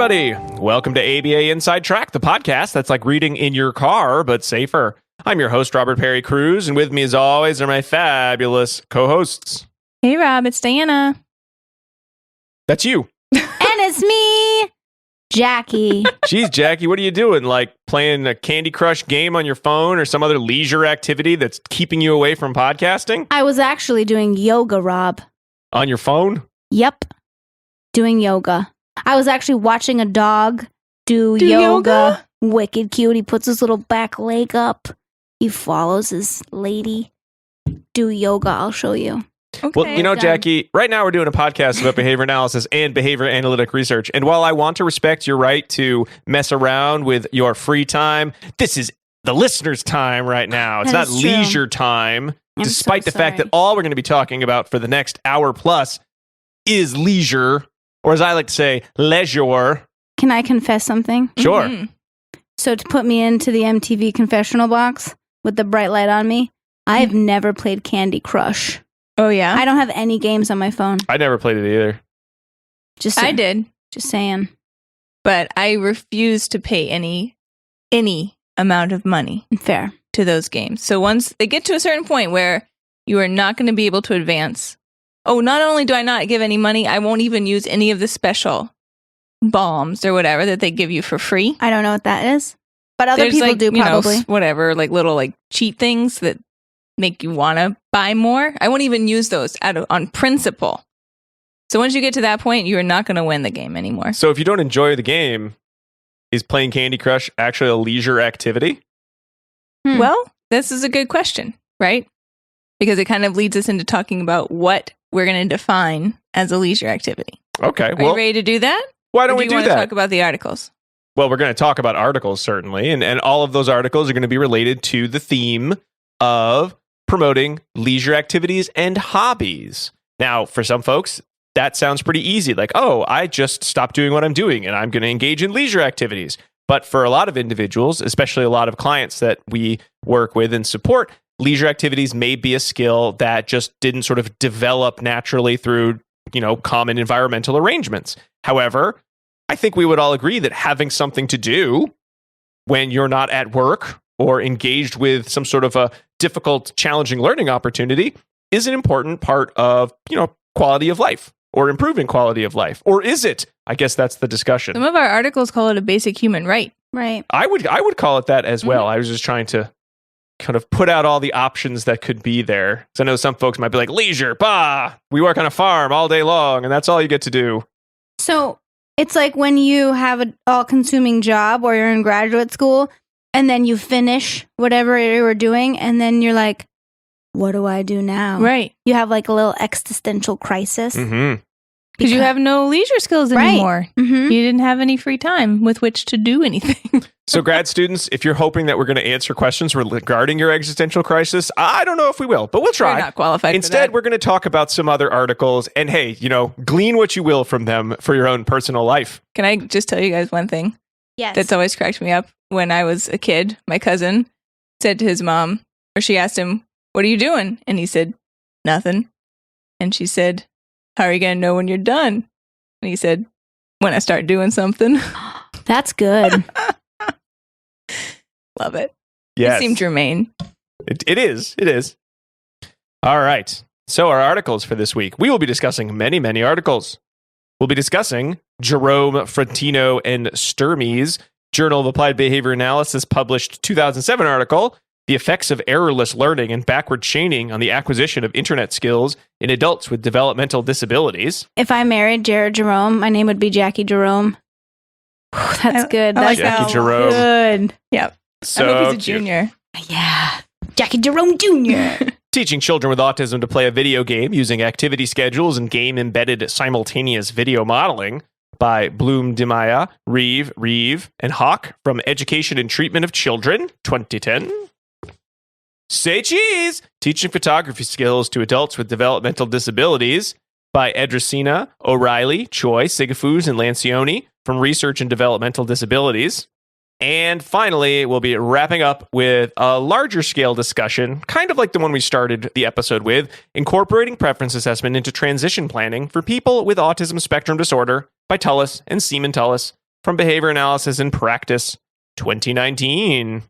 everybody. Welcome to ABA Inside Track, the podcast that's like reading in your car, but safer. I'm your host, Robert Perry Cruz, and with me, as always, are my fabulous co-hosts. Hey, Rob, it's Diana. That's you. And it's me, Jackie. Jeez, Jackie, what are you doing? Like playing a Candy Crush game on your phone or some other leisure activity that's keeping you away from podcasting? I was actually doing yoga, Rob. On your phone? Yep. Doing yoga. I was actually watching a dog do yoga. Wicked cute. He puts his little back leg up. He follows his lady. Do yoga. I'll show you. Okay. Well, you know, Jackie, right now we're doing a podcast about behavior analysis and behavior analytic research. And while I want to respect your right to mess around with your free time, this is the listener's time right now. It's not leisure time, despite the fact that all we're going to be talking about for the next hour plus is leisure, or as I like to say, leisure. Can I confess something? Sure. Mm-hmm. So to put me into the MTV confessional box with the bright light on me, I've never played Candy Crush. Oh, yeah? I don't have any games on my phone. I never played it either. I did, Just saying. but I refuse to pay any amount of money Fair. to those games. So once they get to a certain point where you are not going to be able to advance, not only do I not give any money, I won't even use any of the special bombs or whatever that they give you for free. I don't know what that is, but other There's people do probably. Whatever, like little like cheat things that make you want to buy more. I won't even use those on principle. So once you get to that point, you are not going to win the game anymore. So if you don't enjoy the game, is playing Candy Crush actually a leisure activity? Well, this is a good question, right? Because it kind of leads us into talking about what we're going to define as a leisure activity. Okay. Are you ready to do that? Why don't Or we do do you want that? to talk about the articles? Well, we're going to talk about articles, certainly. And all of those articles are going to be related to the theme of promoting leisure activities and hobbies. Now, for some folks, that sounds pretty easy. Like, oh, I just stopped doing what I'm doing and I'm going to engage in leisure activities. But for a lot of individuals, especially a lot of clients that we work with and support, leisure activities may be a skill that just didn't sort of develop naturally through, common environmental arrangements. However, I think we would all agree that having something to do when you're not at work or engaged with some sort of a difficult, challenging learning opportunity is an important part of, quality of life or improving quality of life. Or is it? I guess that's the discussion. Some of our articles call it a basic human right. Right. I would call it that as well. I was just trying to kind of put out all the options that could be there. So I know some folks might be like, leisure, we work on a farm all day long and that's all you get to do. So it's like when you have an all-consuming job or you're in graduate school and then you finish whatever you were doing and then you're like, what do I do now? Right. You have like a little existential crisis. Mm-hmm. Because you have no leisure skills anymore. Mm-hmm. You didn't have any free time with which to do anything. So grad students, if you're hoping that we're going to answer questions regarding your existential crisis, I don't know if we will, but we'll try. We're not qualified Instead, for that. we're going to talk about some other articles and hey, glean what you will from them for your own personal life. Can I just tell you guys one thing? Yes. That's always cracked me up. When I was a kid, my cousin said to his mom, or she asked him, "What are you doing?" And he said, "Nothing." And she said, "How are you going to know when you're done?" And he said, "When I start doing something." That's good. Love it. Yes. It seemed germane. It is. It is. All right. So our articles for this week. We will be discussing many, many articles. We'll be discussing Jerome Frontino and Sturmey's Journal of Applied Behavior Analysis published 2007 article, The Effects of Errorless Learning and Backward Chaining on the Acquisition of Internet Skills in Adults with Developmental Disabilities. If I married Jared Jerome, my name would be Jackie Jerome. Whew, that's good. I That's like that. Jackie Jerome. good. Yep. So I hope he's a cute. junior. Yeah. Jackie Jerome Jr. Teaching children with autism to play a video game using activity schedules and game-embedded simultaneous video modeling by Bloom Dimaya, Reeve, and Hawk from Education and Treatment of Children, 2010. Say cheese! Teaching photography skills to adults with developmental disabilities by Edricina, O'Reilly, Choi, Sigafus, and Lancioni from Research and Developmental Disabilities. And finally, we'll be wrapping up with a larger scale discussion, kind of like the one we started the episode with, incorporating preference assessment into transition planning for people with autism spectrum disorder by Tullis and Seaman Tullis from Behavior Analysis and Practice 2019.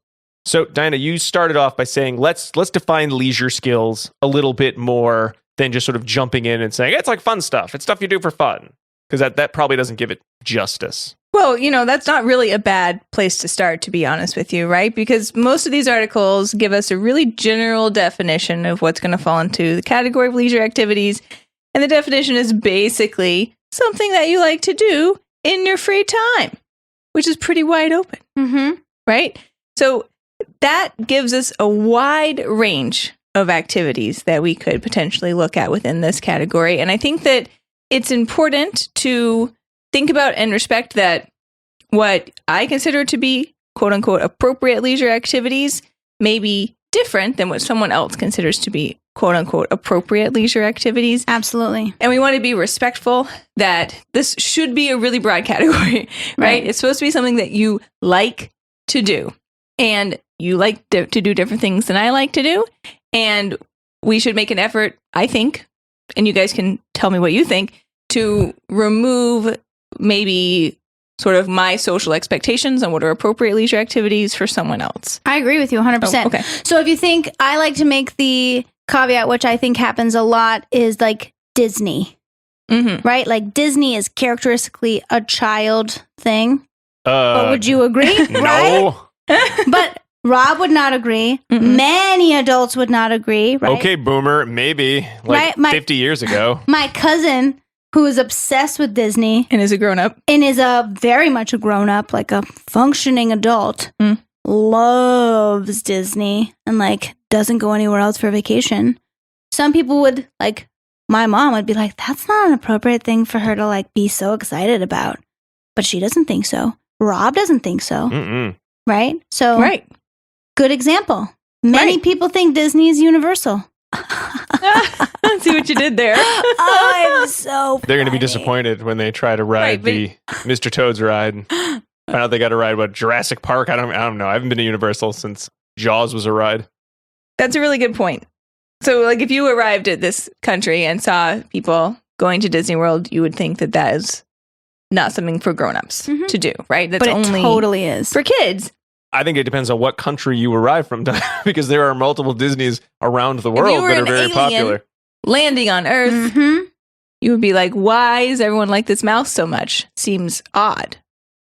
So, Diana, you started off by saying, let's define leisure skills a little bit more than just sort of jumping in and saying, it's like fun stuff. It's stuff you do for fun. Because that probably doesn't give it justice. Well, that's not really a bad place to start, to be honest with you, right? Because most of these articles give us a really general definition of what's going to fall into the category of leisure activities. And the definition is basically something that you like to do in your free time, which is pretty wide open, right? So that gives us a wide range of activities that we could potentially look at within this category. And I think that it's important to think about and respect that what I consider to be quote unquote appropriate leisure activities may be different than what someone else considers to be quote unquote appropriate leisure activities. Absolutely. And we want to be respectful that this should be a really broad category, right? It's supposed to be something that you like to do. And you like to do different things than I like to do. And we should make an effort, I think, and you guys can tell me what you think, to remove maybe sort of my social expectations on what are appropriate leisure activities for someone else. I agree with you 100%. Oh, okay. So if you think, I like to make the caveat, which I think happens a lot, is like Disney, right? Like Disney is characteristically a child thing. But would you agree? Right? No. But Rob would not agree. Many adults would not agree. Right? Okay, boomer, maybe. Like 50 years ago. My cousin, who is obsessed with Disney. And is a grown-up. And is a very much a grown-up, like a functioning adult. Loves Disney and like doesn't go anywhere else for vacation. Some people would, like my mom would be like, that's not an appropriate thing for her to like be so excited about. But she doesn't think so. Rob doesn't think so. Right? So, good example. Many people think Disney is universal. See what you did there. I'm so They're going to be disappointed when they try to ride the Mr. Toad's ride. Find out they got to ride Jurassic Park. I don't know. I haven't been to Universal since Jaws was a ride. That's a really good point. So, like, if you arrived at this country and saw people going to Disney World, you would think that that is not something for grown-ups to do, right? That's but it only totally is for kids. I think it depends on what country you arrive from, because there are multiple Disneys around the world that are very popular. Landing on Earth, you would be like, why is everyone like this mouse so much? Seems odd.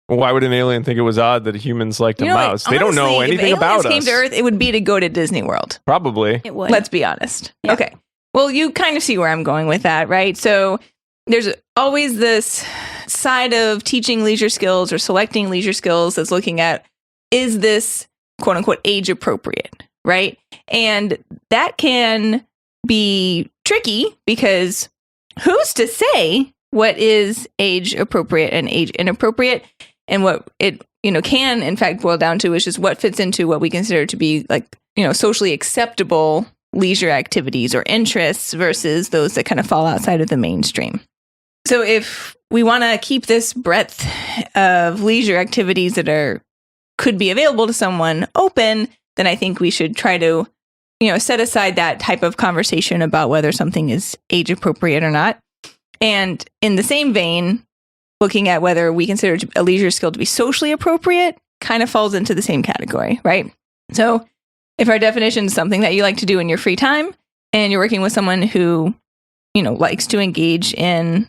Well, why would an alien think it was odd that humans liked a mouse? They don't know anything about us. If aliens came to Earth, it would be to go to Disney World. Probably. It would. Let's be honest. Yeah. Okay. Well, you kind of see where I'm going with that, right? So there's always this side of teaching leisure skills or selecting leisure skills that's looking at, is this quote unquote age appropriate, right? And that can be tricky because who's to say what is age appropriate and age inappropriate? And what it, can in fact boil down to is just what fits into what we consider to be like, socially acceptable leisure activities or interests versus those that kind of fall outside of the mainstream. So if we want to keep this breadth of leisure activities that could be available to someone open, then I think we should try to, set aside that type of conversation about whether something is age appropriate or not. And in the same vein, looking at whether we consider a leisure skill to be socially appropriate kind of falls into the same category, right? So if our definition is something that you like to do in your free time and you're working with someone who, likes to engage in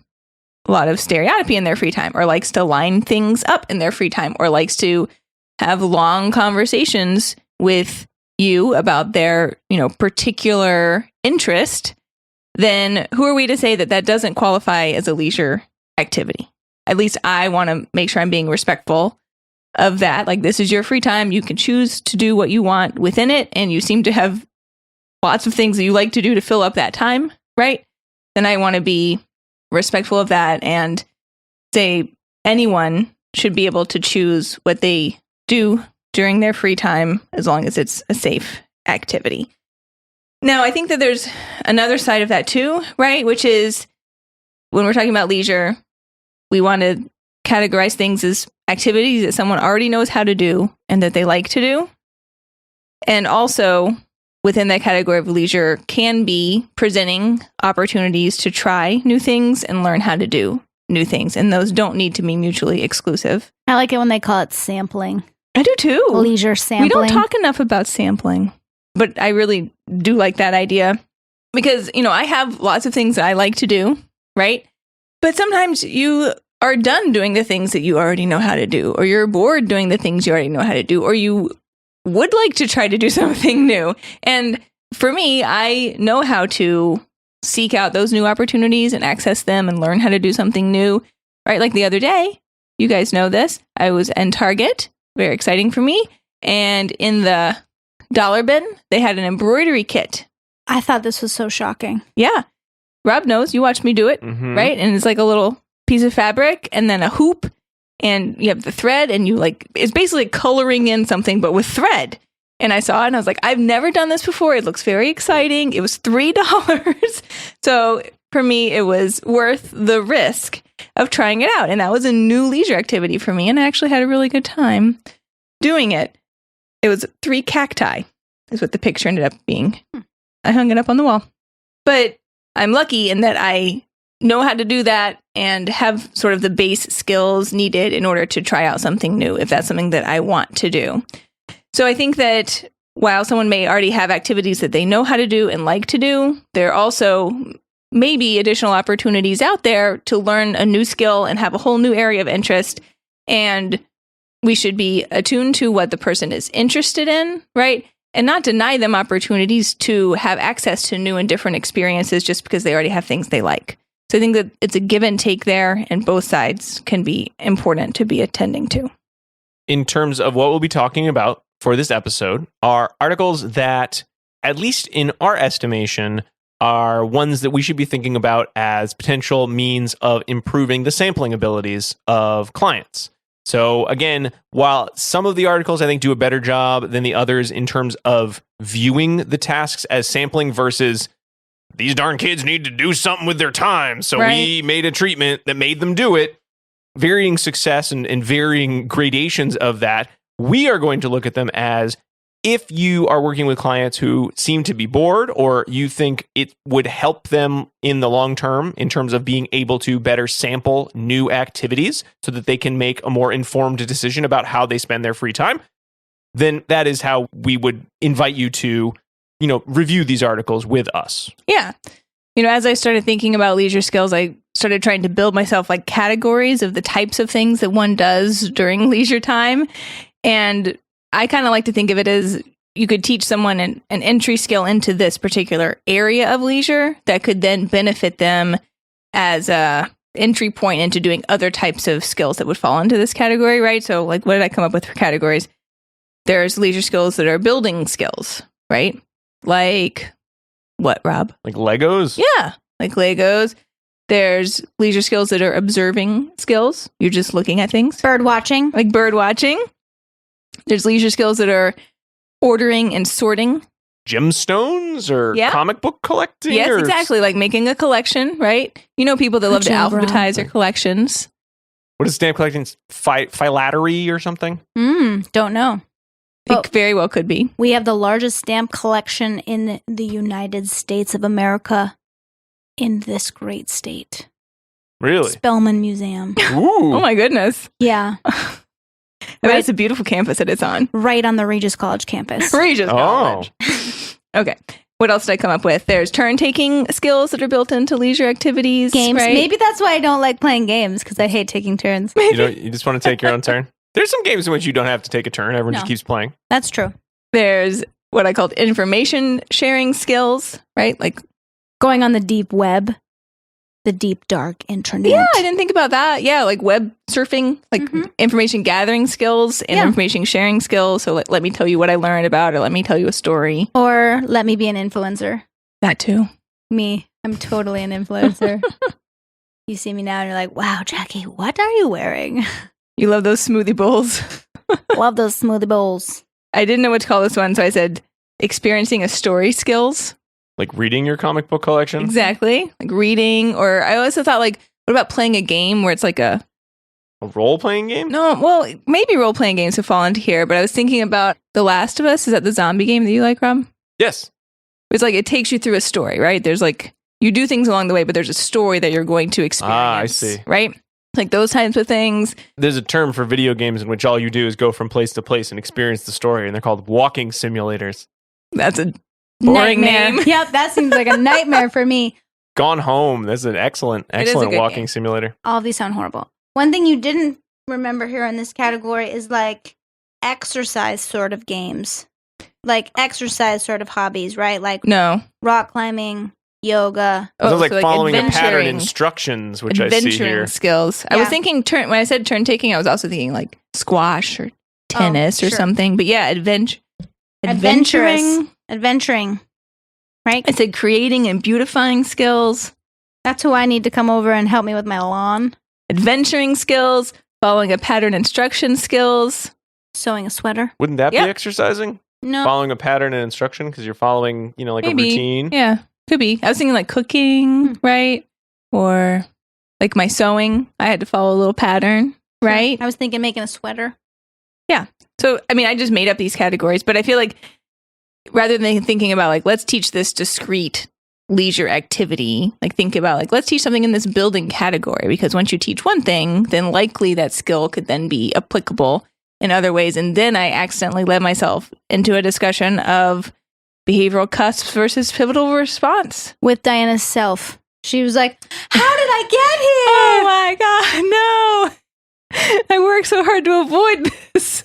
a lot of stereotypy in their free time or likes to line things up in their free time or likes to have long conversations with you about their, particular interest, then who are we to say that that doesn't qualify as a leisure activity? At least I want to make sure I'm being respectful of that. Like, this is your free time. You can choose to do what you want within it. And you seem to have lots of things that you like to do to fill up that time, right? Then I want to be respectful of that and say anyone should be able to choose what they do during their free time as long as it's a safe activity. Now, I think that there's another side of that too, right? Which is when we're talking about leisure, we want to categorize things as activities that someone already knows how to do and that they like to do. And also within that category of leisure can be presenting opportunities to try new things and learn how to do new things, and those don't need to be mutually exclusive. I like it when they call it sampling. I do too. Leisure sampling. We don't talk enough about sampling, but I really do like that idea because, I have lots of things that I like to do, right? But sometimes you are done doing the things that you already know how to do, or you're bored doing the things you already know how to do, or you would like to try to do something new. And for me, I know how to seek out those new opportunities and access them and learn how to do something new, right? Like the other day, you guys know this, I was in Target, very exciting for me. And in the dollar bin, they had an embroidery kit. I thought this was so shocking. Yeah. Rob knows, you watched me do it, right? And it's like a little piece of fabric and then a hoop, and you have the thread, and it's basically coloring in something, but with thread. And I saw it and I was like, I've never done this before. It looks very exciting. It was $3. So for me, it was worth the risk of trying it out. And that was a new leisure activity for me. And I actually had a really good time doing it. It was 3 cacti is what the picture ended up being. I hung it up on the wall. But I'm lucky in that I know how to do that and have sort of the base skills needed in order to try out something new if that's something that I want to do. So I think that while someone may already have activities that they know how to do and like to do, there are also maybe additional opportunities out there to learn a new skill and have a whole new area of interest. And we should be attuned to what the person is interested in, right? And not deny them opportunities to have access to new and different experiences just because they already have things they like. So I think that it's a give and take there, and both sides can be important to be attending to. In terms of what we'll be talking about for this episode are articles that, at least in our estimation, are ones that we should be thinking about as potential means of improving the sampling abilities of clients. So again, while some of the articles I think do a better job than the others in terms of viewing the tasks as sampling versus these darn kids need to do something with their time, so we made a treatment that made them do it, varying success and varying gradations of that, we are going to look at them as if you are working with clients who seem to be bored or you think it would help them in the long term in terms of being able to better sample new activities so that they can make a more informed decision about how they spend their free time, then that is how we would invite you to, review these articles with us. Yeah. As I started thinking about leisure skills, I started trying to build myself like categories of the types of things that one does during leisure time. And I kind of like to think of it as you could teach someone an entry skill into this particular area of leisure that could then benefit them as a entry point into doing other types of skills that would fall into this category, right? So like, what did I come up with for categories? There's leisure skills that are building skills, right? Like what, Rob? Like Legos? Yeah, like Legos. There's leisure skills that are observing skills. You're just looking at things. Bird watching. Like bird watching. There's leisure skills that are ordering and sorting. Gemstones or comic book collecting? Yes, exactly. Like making a collection, right? People that love to alphabetize their collections. What is stamp collecting? Philately or something? Don't know. It very well could be. We have the largest stamp collection in the United States of America in this great state. Really? Spelman Museum. Ooh. Oh my goodness. Yeah. It's a beautiful campus that it's on. Right on the Regis College campus. Regis College. Okay. What else did I come up with? There's turn-taking skills that are built into leisure activities. Games. Right? Maybe that's why I don't like playing games, because I hate taking turns. You just want to take your own turn? There's some games in which you don't have to take a turn. Everyone just keeps playing. That's true. There's what I called information sharing skills, right? Like going on the deep web, the deep, dark internet. Yeah, I didn't think about that. Yeah, like web surfing, like information gathering skills and information sharing skills. So let me tell you what I learned about, or let me tell you a story. Or let me be an influencer. That too. Me. I'm totally an influencer. You see me now and you're like, wow, Jackie, what are you wearing? You love those smoothie bowls. Love those smoothie bowls. I didn't know what to call this one, so I said experiencing a story skills. Like reading your comic book collection? Exactly. Like reading, or I also thought like, what about playing a game where it's like a role-playing game? No, well, maybe role-playing games would fall into here, but I was thinking about The Last of Us. Is that the zombie game that you like, Rob? Yes. It's like it takes you through a story, right? There's like you do things along the way, but there's a story that you're going to experience. I see. Right? Like those types of things. There's a term for video games in which all you do is go from place to place and experience the story, and they're called walking simulators. That's a boring Nightmare. name. Yep, that seems like a nightmare for me. Gone Home. That's an excellent is a good walking game. simulator. All of these sound horrible. One thing you didn't remember here in this category is like exercise sort of games. Like exercise sort of hobbies, right? Like No. rock climbing, yoga. It sounds like so following a pattern adventuring- instructions, which I see adventuring here. skills. I was Yeah. thinking when I said turn taking, I was also thinking like squash or tennis or sure. something. But yeah, adventuring. Adventuring. Right? I said creating and beautifying skills, That's who I need to come over and help me with my lawn. adventuring skills, following a pattern instruction skills. Sewing a sweater. Wouldn't that Yep. be exercising? No. Following a pattern and instruction because you're following, like Maybe. a routine. Yeah, could be. I was thinking like cooking, right? Or like my sewing. I had to follow a little pattern, right? I was thinking making a sweater. So, I mean, I just made up these categories, but I feel like rather than thinking about like, let's teach this discrete leisure activity, like think about like, let's teach something in this building category, because once you teach one thing, then likely that skill could then be applicable in other ways. And then I accidentally led myself into a discussion of behavioral cusps versus pivotal response. With Diana's self. She was like, how did I get here? Oh my God, no. I worked so hard to avoid this.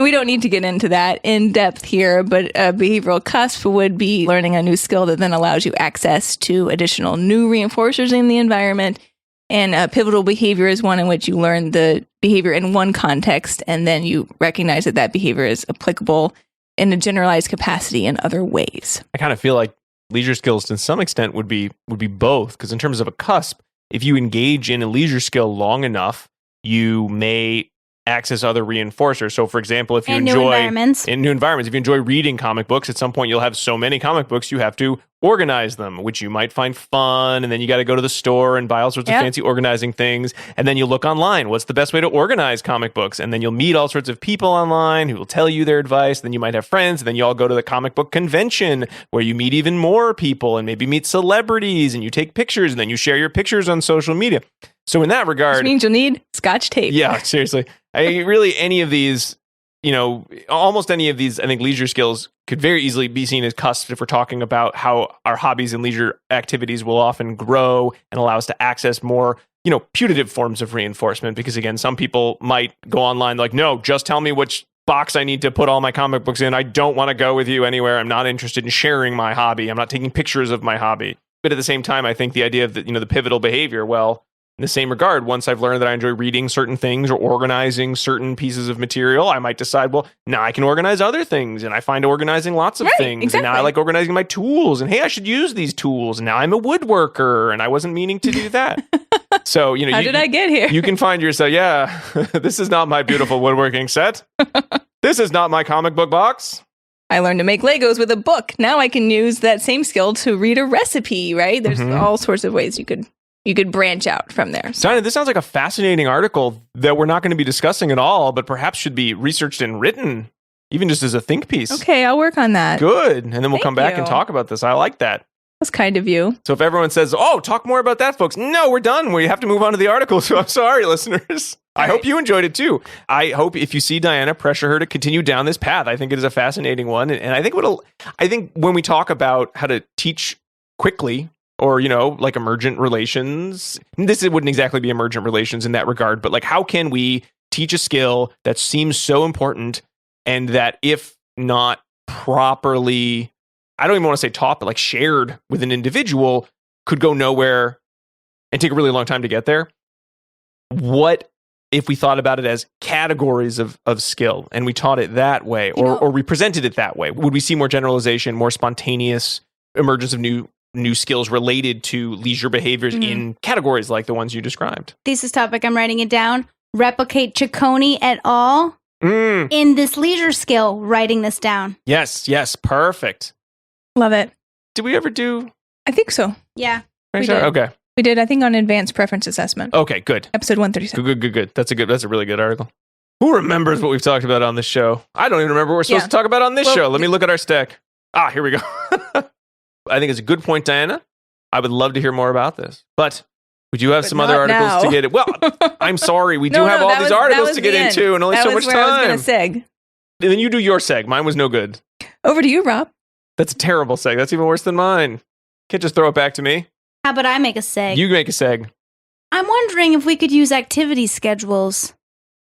We don't need to get into that in depth here, but a behavioral cusp would be learning a new skill that then allows you access to additional new reinforcers in the environment. And pivotal behavior is one in which you learn the behavior in one context, and then you recognize that that behavior is applicable in a generalized capacity in other ways. I kind of feel like leisure skills to some extent would be both, because in terms of a cusp, if you engage in a leisure skill long enough, you may access other reinforcers. So for example, if you And new enjoy environments. in new environments, if you enjoy reading comic books, at some point you'll have so many comic books you have to organize them, which you might find fun, and then you got to go to the store and buy all sorts of Yep. fancy organizing things, and then you look online, what's the best way to organize comic books, and then you'll meet all sorts of people online who will tell you their advice, then you might have friends, and then you all go to the comic book convention where you meet even more people and maybe meet celebrities, and you take pictures, and then you share your pictures on social media. So in that regard, Which means you'll need Scotch tape. yeah, seriously. Really, any of these, almost any of these, I think leisure skills could very easily be seen as cusps if we're talking about how our hobbies and leisure activities will often grow and allow us to access more, putative forms of reinforcement. Because again, some people might go online like, no, just tell me which box I need to put all my comic books in. I don't want to go with you anywhere. I'm not interested in sharing my hobby. I'm not taking pictures of my hobby. But at the same time, I think the idea of the pivotal behavior, well, in the same regard, once I've learned that I enjoy reading certain things or organizing certain pieces of material, I might decide, well, now I can organize other things. And I find organizing lots of Right, things. exactly. And now I like organizing my tools. And hey, I should use these tools. And now I'm a woodworker. And I wasn't meaning to do that. So, How did I get here? you can find yourself, yeah, this is not my beautiful woodworking set. This is not my comic book box. I learned to make Legos with a book. Now I can use that same skill to read a recipe, right? There's Mhm. all sorts of ways you could branch out from there. So, Diana, this sounds like a fascinating article that we're not going to be discussing at all, but perhaps should be researched and written, even just as a think piece. okay, I'll work on that. Good. And then we'll Thank come back and you. talk about this. I like that. That's kind of you. So if everyone says, oh, talk more about that, folks. No, we're done. We have to move on to the article. So I'm sorry, listeners. I hope you enjoyed it too. I hope if you see Diana, pressure her to continue down this path. I think it is a fascinating one. And I think when we talk about how to teach quickly, or, like emergent relations, this wouldn't exactly be emergent relations in that regard, but like, how can we teach a skill that seems so important and that if not properly, I don't even want to say taught, but like shared with an individual, could go nowhere and take a really long time to get there? What if we thought about it as categories of skill and we taught it that way, or we presented it that way? Would we see more generalization, more spontaneous emergence of new skills related to leisure behaviors in categories like the ones you described? Thesis topic, I'm writing it down. Replicate Ciccone et al. In this leisure skill, writing this down. Yes, perfect. Love it. Did we ever do? I think so. Yeah. We did. Okay. We did, I think, on advanced preference assessment. Okay, good. Episode 137. Good. That's a really good article. Who remembers what we've talked about on this show? I don't even remember what we're supposed to talk about on this show. Let me look at our stack. Here we go. I think it's a good point, Diana. I would love to hear more about this. But we do have some other not articles now. to get it. Well, I'm sorry. We do No, have all that these was- that articles was to get the end. into and only That so was much where time. I was going to seg. And then you do your seg. Mine was no good. Over to you, Rob. That's a terrible seg. That's even worse than mine. Can't just throw it back to me. How about I make a seg? You make a seg. I'm wondering if we could use activity schedules.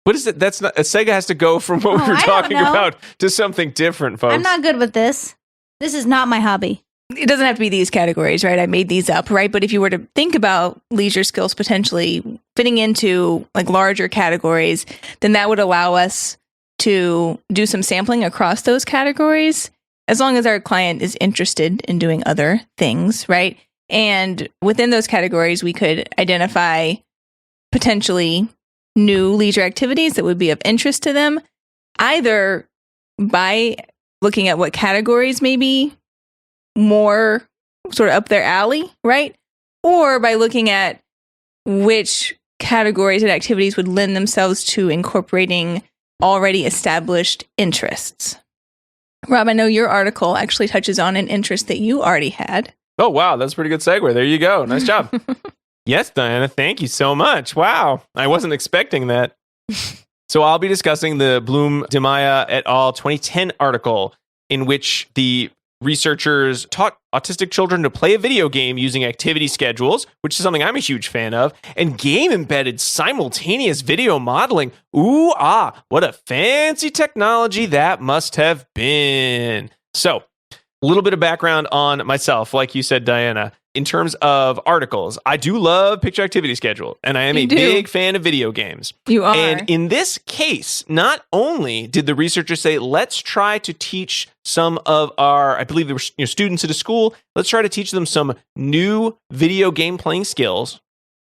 What is it? That's not a seg has to go from what Oh, we were I don't talking know. about to something different, folks. I'm not good with this. This is not my hobby. It doesn't have to be these categories, right? I made these up, right? But if you were to think about leisure skills potentially fitting into like larger categories, then that would allow us to do some sampling across those categories as long as our client is interested in doing other things, right? And within those categories, we could identify potentially new leisure activities that would be of interest to them, either by looking at what categories may be more sort of up their alley, right? Or by looking at which categories and activities would lend themselves to incorporating already established interests. Rob, I know your article actually touches on an interest that you already had. Oh, wow. That's a pretty good segue. There you go. Nice job. Yes, Diana. Thank you so much. Wow. I wasn't expecting that. So I'll be discussing the Bloom Demaya et al. 2010 article in which the researchers taught autistic children to play a video game using activity schedules, which is something I'm a huge fan of, and game-embedded simultaneous video modeling. Ooh, what a fancy technology that must have been. So, a little bit of background on myself, like you said, Diana. In terms of articles, I do love picture activity schedule, and I am You a do. big fan of video games. You are. And in this case, not only did the researchers say, let's try to teach some of our, I believe they were students at a school, let's try to teach them some new video game playing skills,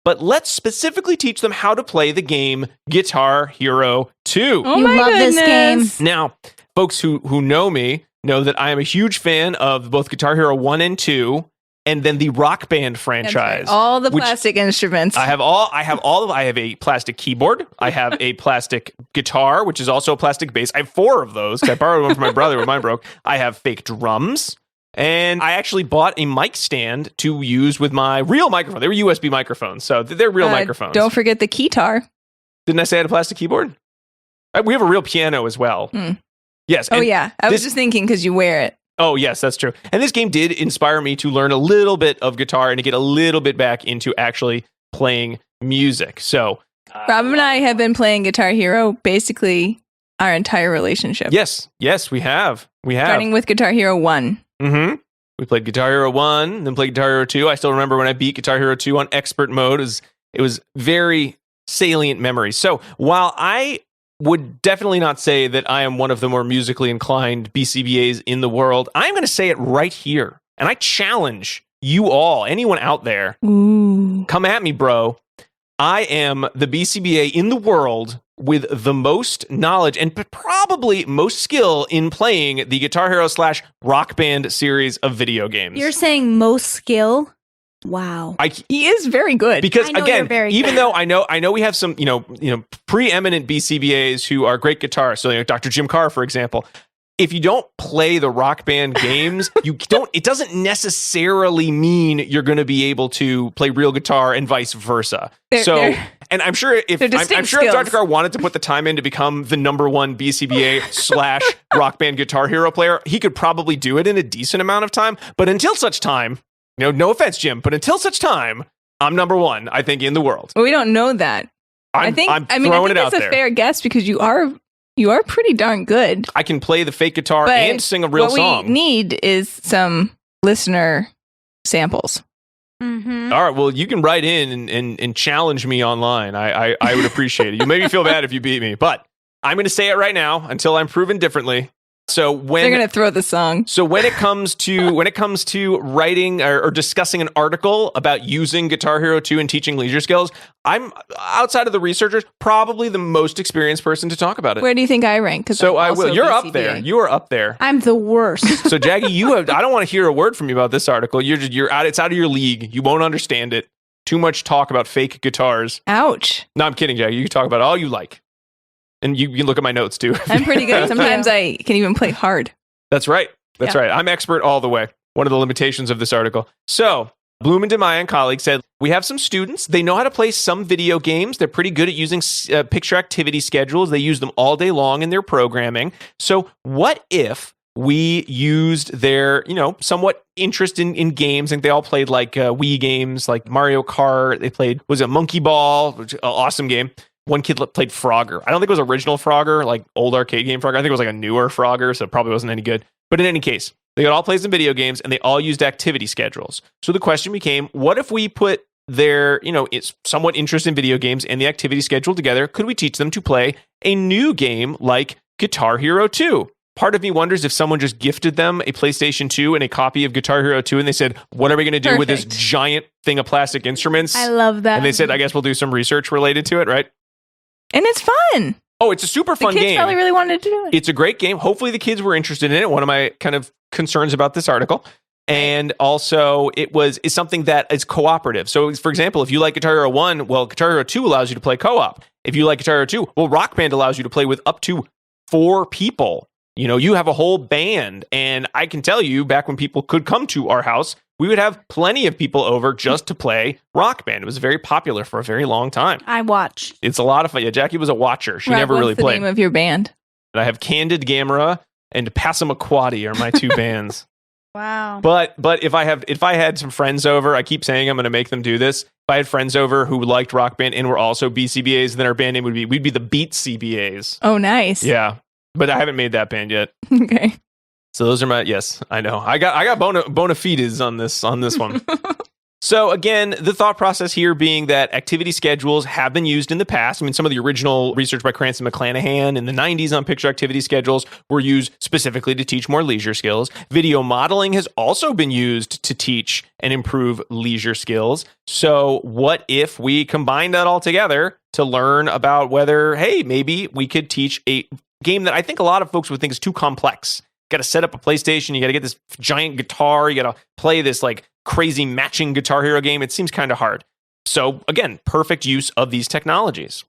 but let's specifically teach them how to play the game Guitar Hero 2. Oh You my love this goodness. game. Now, folks who know me know that I am a huge fan of both Guitar Hero 1 and 2, and then the Rock Band That's franchise. right. All the which- plastic instruments. I have a plastic keyboard. I have a plastic guitar, which is also a plastic bass. I have 4 of those 'cause I borrowed one from my brother when mine broke. I have fake drums. And I actually bought a mic stand to use with my real microphone. They were USB microphones, so they're real microphones. Don't forget the keytar. Didn't I say I had a plastic keyboard? We have a real piano as well. Hmm. Yes. Oh, and yeah. I was this- just thinking because you wear it. Oh, yes, that's true. And this game did inspire me to learn a little bit of guitar and to get a little bit back into actually playing music. So, Rob and I have been playing Guitar Hero basically our entire relationship. yes, we have. Starting with Guitar Hero 1. Mm-hmm. We played Guitar Hero 1, then played Guitar Hero 2. I still remember when I beat Guitar Hero 2 on expert mode. It was very salient memories. So while I would definitely not say that I am one of the more musically inclined BCBAs in the world, I'm going to say it right here. And I challenge you all, anyone out there, Ooh. come at me, bro. I am the BCBA in the world with the most knowledge and probably most skill in playing the Guitar Hero / Rock Band series of video games. You're saying most skill? Wow. He is very good. Because I know again, you're very even good. though I know we have some preeminent BCBAs who are great guitarists. So Dr. Jim Carr, for example. If you don't play the Rock Band games, it doesn't necessarily mean you're going to be able to play real guitar and vice versa. And I'm sure if distinct if Dr. skills. Carr wanted to put the time in to become the #1 BCBA / Rock Band Guitar Hero player, he could probably do it in a decent amount of time. But until such time, no offense, Jim, but until such time, I'm #1, I think, in the world. Well, we don't know that. I'm I think throwing it that's out a there. fair guess because you are pretty darn good. I can play the fake guitar But and sing a real what song. we need is some listener samples. Mm-hmm. All right, well, you can write in and challenge me online. I would appreciate it. You make me feel bad if you beat me, but I'm going to say it right now until I'm proven differently. So They're going to throw the song. So when it comes to writing or discussing an article about using Guitar Hero 2 and teaching leisure skills, I'm, outside of the researchers, probably the most experienced person to talk about it. Where do you think I rank? 'Cause So I'm I also will. You're up BCBA. there. You are up there. I'm the worst. So Jaggy, I don't want to hear a word from you about this article. You're out. It's out of your league. You won't understand it. Too much talk about fake guitars. Ouch. No, I'm kidding, Jaggy. You can talk about all you like, and you can look at my notes too. I'm pretty good. Sometimes I can even play hard. That's right. That's Yeah. right. I'm expert all the way. one of the limitations of this article. So Bloom and DeMaia and colleagues said, we have some students. They know how to play some video games. They're pretty good at using picture activity schedules. They use them all day long in their programming. So what if we used their, somewhat interest in games? And they all played like Wii games, like Mario Kart. They played, was it Monkey Ball, which is an awesome game. One kid played Frogger. I don't think it was original Frogger, like old arcade game Frogger. I think it was like a newer Frogger, so it probably wasn't any good. But in any case, they all played some video games and they all used activity schedules. So the question became, what if we put their, it's somewhat interest in video games and the activity schedule together? Could we teach them to play a new game like Guitar Hero 2? Part of me wonders if someone just gifted them a PlayStation 2 and a copy of Guitar Hero 2 and they said, what are we going to do with this giant thing of plastic instruments? I love that. And they said, I guess we'll do some research related to it, right? And it's fun. Oh, it's a super fun game. The kids probably really wanted to do it. It's a great game. Hopefully the kids were interested in it. One of my kind of concerns about this article. And also it's something that is cooperative. So for example, if you like Guitar Hero 1, well, Guitar Hero 2 allows you to play co-op. If you like Guitar Hero 2, well, Rock Band allows you to play with up to 4 people. You have a whole band. And I can tell you, back when people could come to our house, we would have plenty of people over just to play Rock Band. It was very popular for a very long time. I watched. It's a lot of fun. Yeah, Jackie was a watcher. She never really played. What's the name of your band? I have Candid Gamera and Passamaquoddy are my 2 bands. Wow. But if I had some friends over, I keep saying I'm going to make them do this. If I had friends over who liked Rock Band and were also BCBAs, then our band name we'd be the Beat CBAs. Oh, nice. Yeah, but I haven't made that band yet. Okay. So those are yes, I know. I got bona fides on this one. So again, the thought process here being that activity schedules have been used in the past. I mean, some of the original research by Cranston McClanahan in the 90s on picture activity schedules were used specifically to teach more leisure skills. Video modeling has also been used to teach and improve leisure skills. So what if we combine that all together to learn about whether, hey, maybe we could teach a game that I think a lot of folks would think is too complex. Got to set up a PlayStation. You got to get this giant guitar. You got to play this like crazy matching Guitar Hero game. It seems kind of hard. So again, perfect use of these technologies.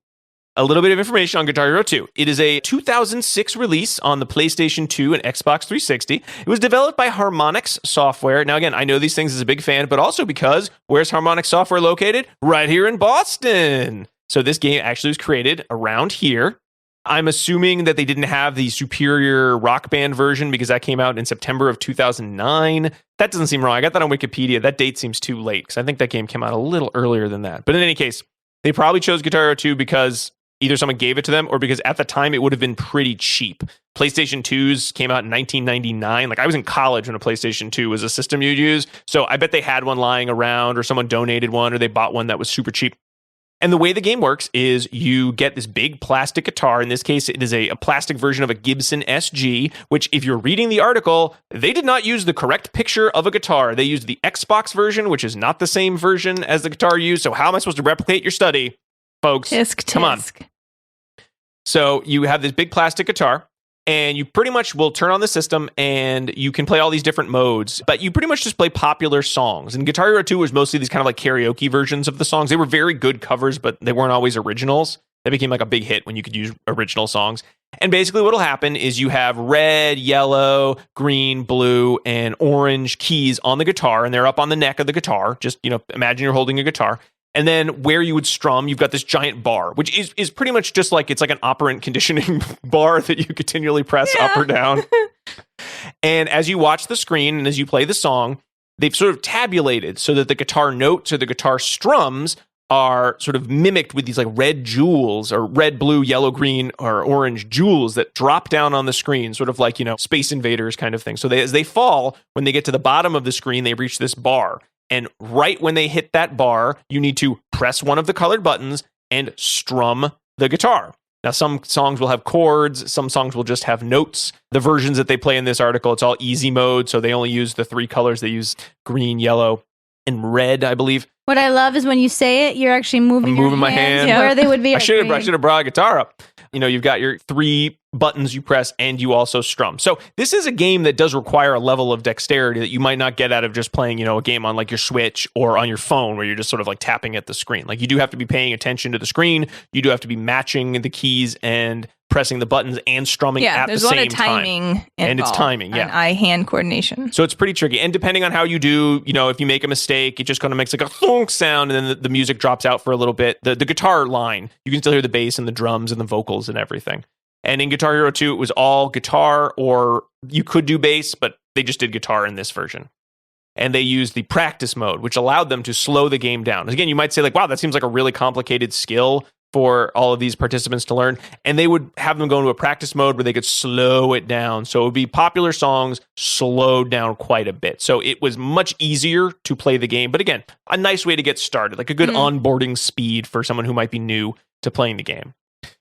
A little bit of information on Guitar Hero 2. It is a 2006 release on the PlayStation 2 and Xbox 360. It was developed by Harmonix Software. Now again, I know these things as a big fan, but also because where's Harmonix Software located? Right here in Boston. So this game actually was created around here. I'm assuming that they didn't have the superior Rock Band version because that came out in September of 2009. That doesn't seem wrong. I got that on Wikipedia. That date seems too late because I think that game came out a little earlier than that. But in any case, they probably chose Guitar Hero 2 because either someone gave it to them or because at the time it would have been pretty cheap. PlayStation 2s came out in 1999. Like I was in college when a PlayStation 2 was a system you'd use. So I bet they had one lying around or someone donated one or they bought one that was super cheap. And the way the game works is you get this big plastic guitar. In this case, it is a plastic version of a Gibson SG, which if you're reading the article, they did not use the correct picture of a guitar. They used the Xbox version, which is not the same version as the guitar used. So how am I supposed to replicate your study, folks? Tisk. Come on. So you have this big plastic guitar. And you pretty much will turn on the system and you can play all these different modes, but you pretty much just play popular songs. And Guitar Hero 2 was mostly these kind of like karaoke versions of the songs. They were very good covers, but they weren't always originals. That became like a big hit when you could use original songs. And basically what'll happen is you have red, yellow, green, blue, and orange keys on the guitar, and they're up on the neck of the guitar. Just, imagine you're holding a guitar. And then where you would strum, you've got this giant bar, which is pretty much just like, it's like an operant conditioning bar that you continually press up or down. And as you watch the screen and as you play the song, they've sort of tabulated so that the guitar notes or the guitar strums are sort of mimicked with these like red jewels or red, blue, yellow, green, or orange jewels that drop down on the screen, sort of like, Space Invaders kind of thing. So as they fall, when they get to the bottom of the screen, they reach this bar. And right when they hit that bar, you need to press one of the colored buttons and strum the guitar. Now, some songs will have chords. Some songs will just have notes. The versions that they play in this article, it's all easy mode. So they only use the 3 colors. They use green, yellow, and red, I believe. What I love is when you say it, you're actually moving my hand. Where they would be. I should have brought a guitar up. You've got your 3 buttons you press and you also strum. So this is a game that does require a level of dexterity that you might not get out of just playing, a game on like your Switch or on your phone where you're just sort of like tapping at the screen. Like you do have to be paying attention to the screen. You do have to be matching the keys and pressing the buttons and strumming at the there's a lot same of time. timing And it's timing, and eye-hand coordination. So it's pretty tricky. And depending on how you do, if you make a mistake, it just kind of makes like a thunk sound, and then the music drops out for a little bit. The guitar line, you can still hear the bass and the drums and the vocals and everything. And in Guitar Hero 2, it was all guitar, or you could do bass, but they just did guitar in this version. And they used the practice mode, which allowed them to slow the game down. Again, you might say like, wow, that seems like a really complicated skill for all of these participants to learn. And they would have them go into a practice mode where they could slow it down. So it would be popular songs slowed down quite a bit. So it was much easier to play the game. But again, a nice way to get started, like a good onboarding speed for someone who might be new to playing the game.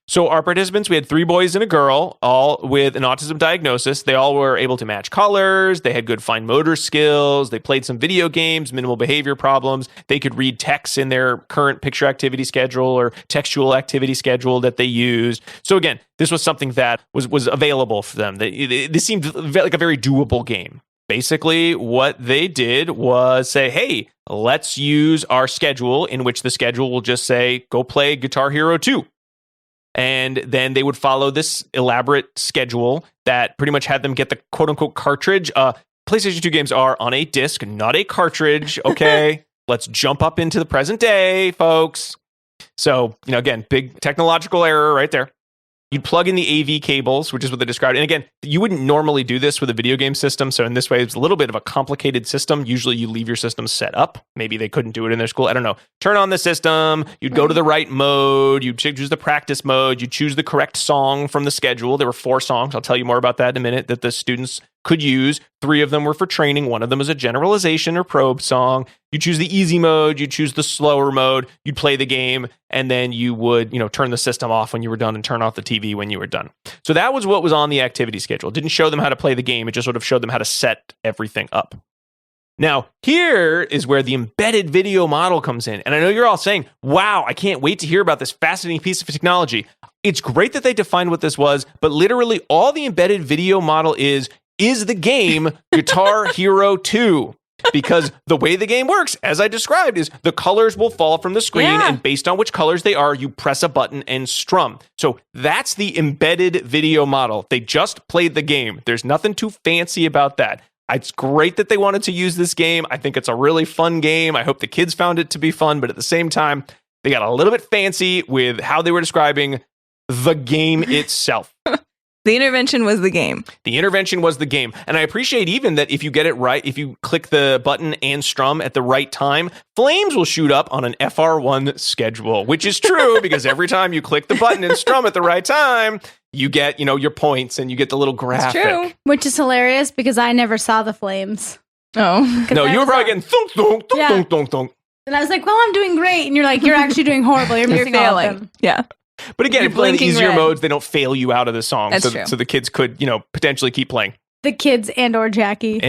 So our participants, we had 3 boys and a girl, all with an autism diagnosis. They all were able to match colors. They had good fine motor skills. They played some video games, minimal behavior problems. They could read text in their current picture activity schedule or textual activity schedule that they used. So again, this was something that was available for them. This seemed like a very doable game. Basically, what they did was say, hey, let's use our schedule, in which the schedule will just say, go play Guitar Hero 2. And then they would follow this elaborate schedule that pretty much had them get the quote-unquote cartridge. PlayStation 2 games are on a disc, not a cartridge, okay? Let's jump up into the present day, folks. So, again, big technological error right there. You'd plug in the AV cables, which is what they described. And again, you wouldn't normally do this with a video game system. So in this way, it's a little bit of a complicated system. Usually you leave your system set up. Maybe they couldn't do it in their school. I don't know. Turn on the system. You'd go to the right mode. You'd choose the practice mode. You'd choose the correct song from the schedule. There were 4 songs. I'll tell you more about that in a minute that the students could use. 3 of them were for training. 1 of them was a generalization or probe song. You choose the easy mode. You choose the slower mode. You'd play the game, and then you would, turn the system off when you were done and turn off the TV when you were done. So that was what was on the activity schedule. It didn't show them how to play the game. It just sort of showed them how to set everything up. Now, here is where the embedded video model comes in. And I know you're all saying, wow, I can't wait to hear about this fascinating piece of technology. It's great that they defined what this was, but literally all the embedded video model is the game Guitar Hero 2. Because the way the game works, as I described, is the colors will fall from the screen, and based on which colors they are, you press a button and strum. So that's the embedded video model. They just played the game. There's nothing too fancy about that. It's great that they wanted to use this game. I think it's a really fun game. I hope the kids found it to be fun, but at the same time, they got a little bit fancy with how they were describing the game itself. The intervention was the game. The intervention was the game. And I appreciate even that if you get it right, if you click the button and strum at the right time, flames will shoot up on an FR1 schedule, which is true because every time you click the button and strum at the right time, you get, your points and you get the little graphic. It's true. Which is hilarious because I never saw the flames. Oh. No, you were probably getting thunk, thunk, thunk, thunk, thunk, thunk. And I was like, well, I'm doing great. And you're like, you're actually doing horrible. You're missing all of them. Yeah. But again, if you play the easier red. modes, they don't fail you out of the song. That's true. So the kids could, potentially keep playing. The kids and or Jackie.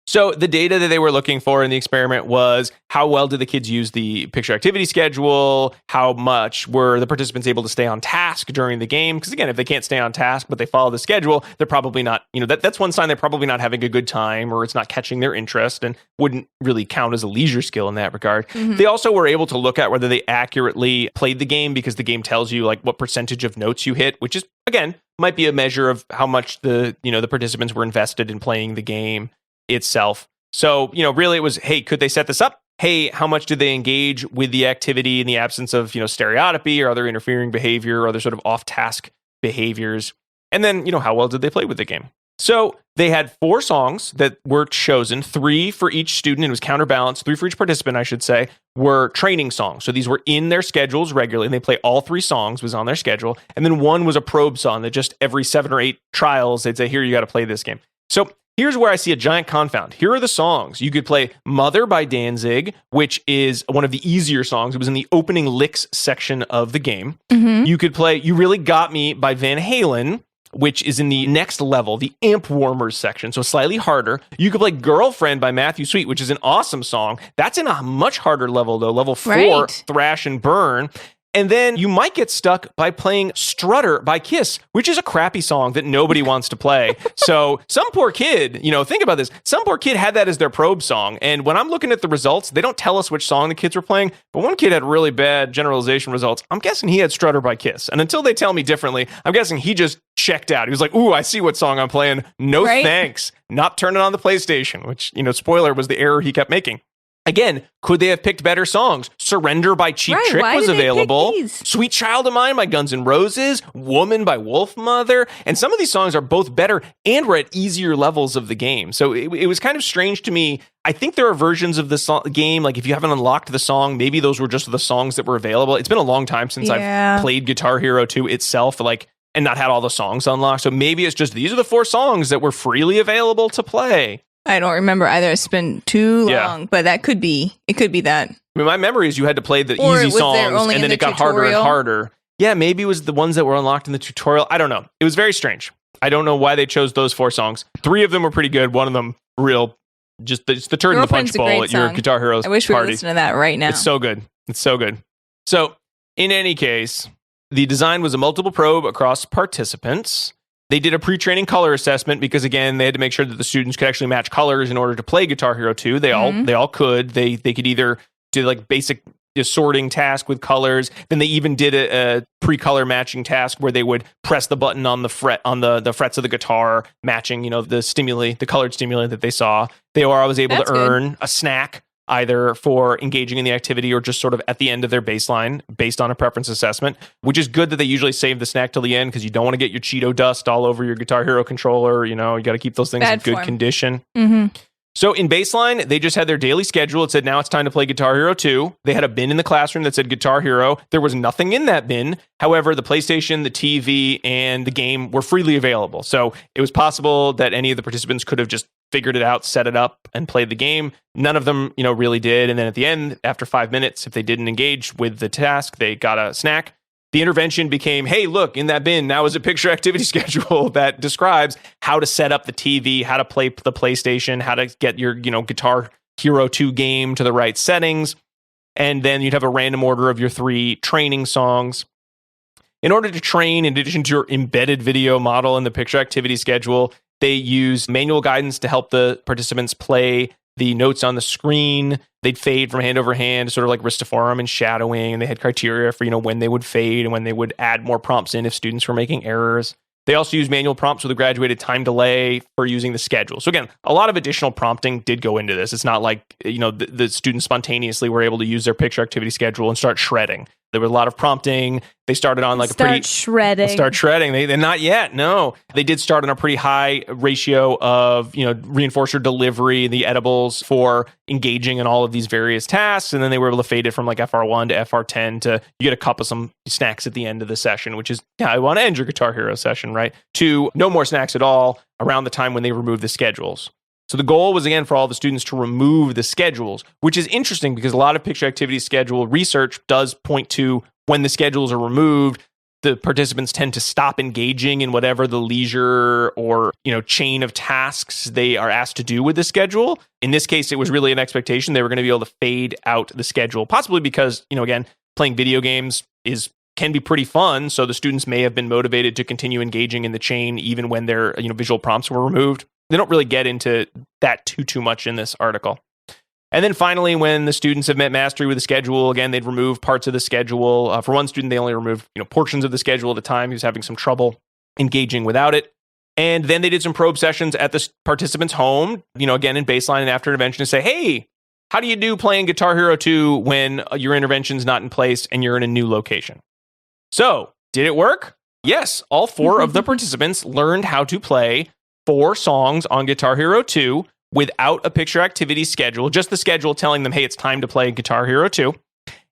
So the data that they were looking for in the experiment was how well did the kids use the picture activity schedule? How much were the participants able to stay on task during the game? Because again, if they can't stay on task, but they follow the schedule, they're probably not, that's one sign they're probably not having a good time or it's not catching their interest and wouldn't really count as a leisure skill in that regard. Mm-hmm. They also were able to look at whether they accurately played the game because the game tells you like what percentage of notes you hit, which is, again, might be a measure of how much the participants were invested in playing the game itself. So, really it was, hey, could they set this up? Hey, how much did they engage with the activity in the absence of, stereotypy or other interfering behavior or other sort of off-task behaviors? And then, how well did they play with the game? So they had 4 songs that were chosen, 3 for each student. It was counterbalanced, 3 for each participant, I should say, were training songs. So these were in their schedules regularly, and they play all 3 songs was on their schedule. And then 1 was a probe song that just every 7 or 8 trials, they'd say, here, you got to play this game. So here's where I see a giant confound. Here are the songs. You could play Mother by Danzig, which is one of the easier songs. It was in the opening licks section of the game. Mm-hmm. You could play You Really Got Me by Van Halen, which is in the next level, the amp warmers section, so slightly harder. You could play Girlfriend by Matthew Sweet, which is an awesome song. That's in a much harder level, though, level 4, right. Thrash and Burn. And then you might get stuck by playing Strutter by Kiss, which is a crappy song that nobody wants to play. So some poor kid, think about this. Some poor kid had that as their probe song. And when I'm looking at the results, they don't tell us which song the kids were playing. But one kid had really bad generalization results. I'm guessing he had Strutter by Kiss. And until they tell me differently, I'm guessing he just checked out. He was like, ooh, I see what song I'm playing. No thanks. Not turning on the PlayStation, which, spoiler, was the error he kept making. Again, could they have picked better songs? Surrender by Cheap Trick was available. Sweet Child of Mine by Guns N' Roses. Woman by Wolfmother. And some of these songs are both better and were at easier levels of the game. So it was kind of strange to me. I think there are versions of the game, like if you haven't unlocked the song, maybe those were just the songs that were available. It's been a long time since I've played Guitar Hero 2 itself, and not had all the songs unlocked. So maybe it's just these are the 4 songs that were freely available to play. I don't remember either. It's been too long, but that could be. It could be that. I mean, my memory is you had to play the easy songs, and then it got harder and harder. Yeah, maybe it was the ones that were unlocked in the tutorial. I don't know. It was very strange. I don't know why they chose those 4 songs. 3 of them were pretty good. One of them, it's the turd in the punch bowl at your Guitar Hero party. I wish we were listening to that right now. It's so good. It's so good. So, in any case, the design was a multiple probe across participants. They did a pre-training color assessment because, again, they had to make sure that the students could actually match colors in order to play Guitar Hero 2. They all could. They could either do basic sorting task with colors. Then they even did a pre-color matching task where they would press the button on the frets of the guitar, matching the colored stimuli that they saw. They were always able to earn a snack, either for engaging in the activity or just sort of at the end of their baseline based on a preference assessment, which is good that they usually save the snack till the end because you don't want to get your Cheeto dust all over your Guitar Hero controller. You got to keep those things in good condition. Mm-hmm. So in baseline, they just had their daily schedule. It said, now it's time to play Guitar Hero 2. They had a bin in the classroom that said Guitar Hero. There was nothing in that bin. However, the PlayStation, the TV, and the game were freely available. So it was possible that any of the participants could have just figured it out, set it up, and played the game. None of them, really did. And then at the end, after 5 minutes, if they didn't engage with the task, they got a snack. The intervention became, hey, look, in that bin, now is a picture activity schedule that describes how to set up the TV, how to play the PlayStation, how to get your, Guitar Hero 2 game to the right settings. And then you'd have a random order of your 3 training songs. In order to train, in addition to your embedded video model and the picture activity schedule, they use manual guidance to help the participants play the notes on the screen. They'd fade from hand over hand, sort of like ristoform and shadowing, and they had criteria for when they would fade and when they would add more prompts in if students were making errors. They also use manual prompts with a graduated time delay for using the schedule. So again, a lot of additional prompting did go into this. It's not like the students spontaneously were able to use their picture activity schedule and start shredding. There was a lot of prompting. They started on start shredding. They not yet. No, they did start on a pretty high ratio of reinforcer delivery, the edibles for engaging in all of these various tasks, and then they were able to fade it from FR1 to FR10 to you get a cup of some snacks at the end of the session, which is I want to end your Guitar Hero session, right? To no more snacks at all around the time when they remove the schedules. So the goal was, again, for all the students to remove the schedules, which is interesting because a lot of picture activity schedule research does point to when the schedules are removed, the participants tend to stop engaging in whatever the leisure or chain of tasks they are asked to do with the schedule. In this case, it was really an expectation they were going to be able to fade out the schedule, possibly because, again, playing video games can be pretty fun. So the students may have been motivated to continue engaging in the chain even when their visual prompts were removed. They don't really get into that too much in this article. And then finally, when the students have met mastery with the schedule, again, they'd remove parts of the schedule. For one student, they only removed portions of the schedule at a time. He was having some trouble engaging without it. And then they did some probe sessions at the participant's home, again, in baseline and after intervention to say, hey, how do you do playing Guitar Hero 2 when your intervention's not in place and you're in a new location? So, did it work? Yes, all 4 of the participants learned how to play 4 songs on Guitar Hero 2 without a picture activity schedule, just the schedule telling them, hey, it's time to play Guitar Hero 2.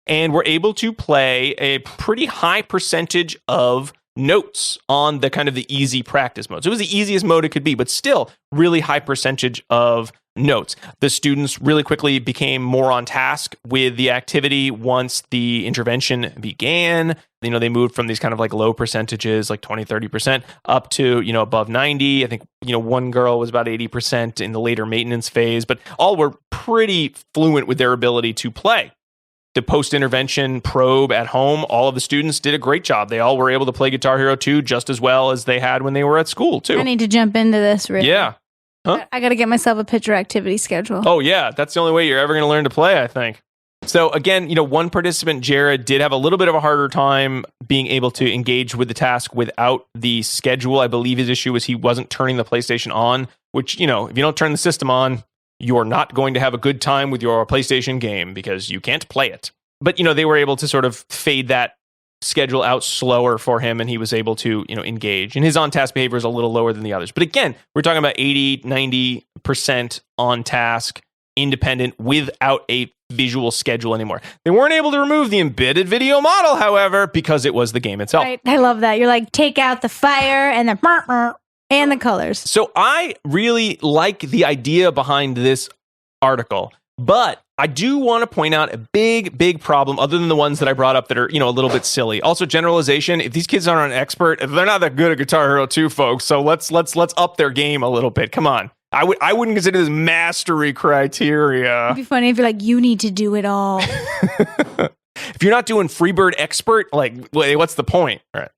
And we're able to play a pretty high percentage of notes on the kind of the easy practice mode. So it was the easiest mode it could be, but still really high percentage of notes. The students really quickly became more on task with the activity once the intervention began. They moved from these kind of low percentages, 20, 30%, up to, above 90. I think, one girl was about 80% in the later maintenance phase, but all were pretty fluent with their ability to play. the post-intervention probe at home, all of the students did a great job. They all were able to play Guitar Hero 2 just as well as they had when they were at school, too. I need to jump into this, really. Yeah. Huh? I got to get myself a picture activity schedule. Oh, yeah. That's the only way you're ever going to learn to play, I think. So again, one participant, Jared, did have a little bit of a harder time being able to engage with the task without the schedule. I believe his issue was he wasn't turning the PlayStation on, which, if you don't turn the system on, you're not going to have a good time with your PlayStation game because you can't play it. But, they were able to sort of fade that schedule out slower for him, and he was able to, engage. And his on-task behavior is a little lower than the others. But again, we're talking about 80, 90% on-task, independent, without a visual schedule anymore. They weren't able to remove the embedded video model, however, because it was the game itself. Right. I love that. You're like, take out the fire and the colors. So I really like the idea behind this article, but I do want to point out a big problem, other than the ones that I brought up that are, a little bit silly. Also, generalization. If these kids aren't an expert, they're not that good at Guitar Hero 2, folks. So let's up their game a little bit. Come on. I wouldn't consider this mastery criteria. It'd be funny if you're like, you need to do it all. If you're not doing Freebird expert, what's the point? All right.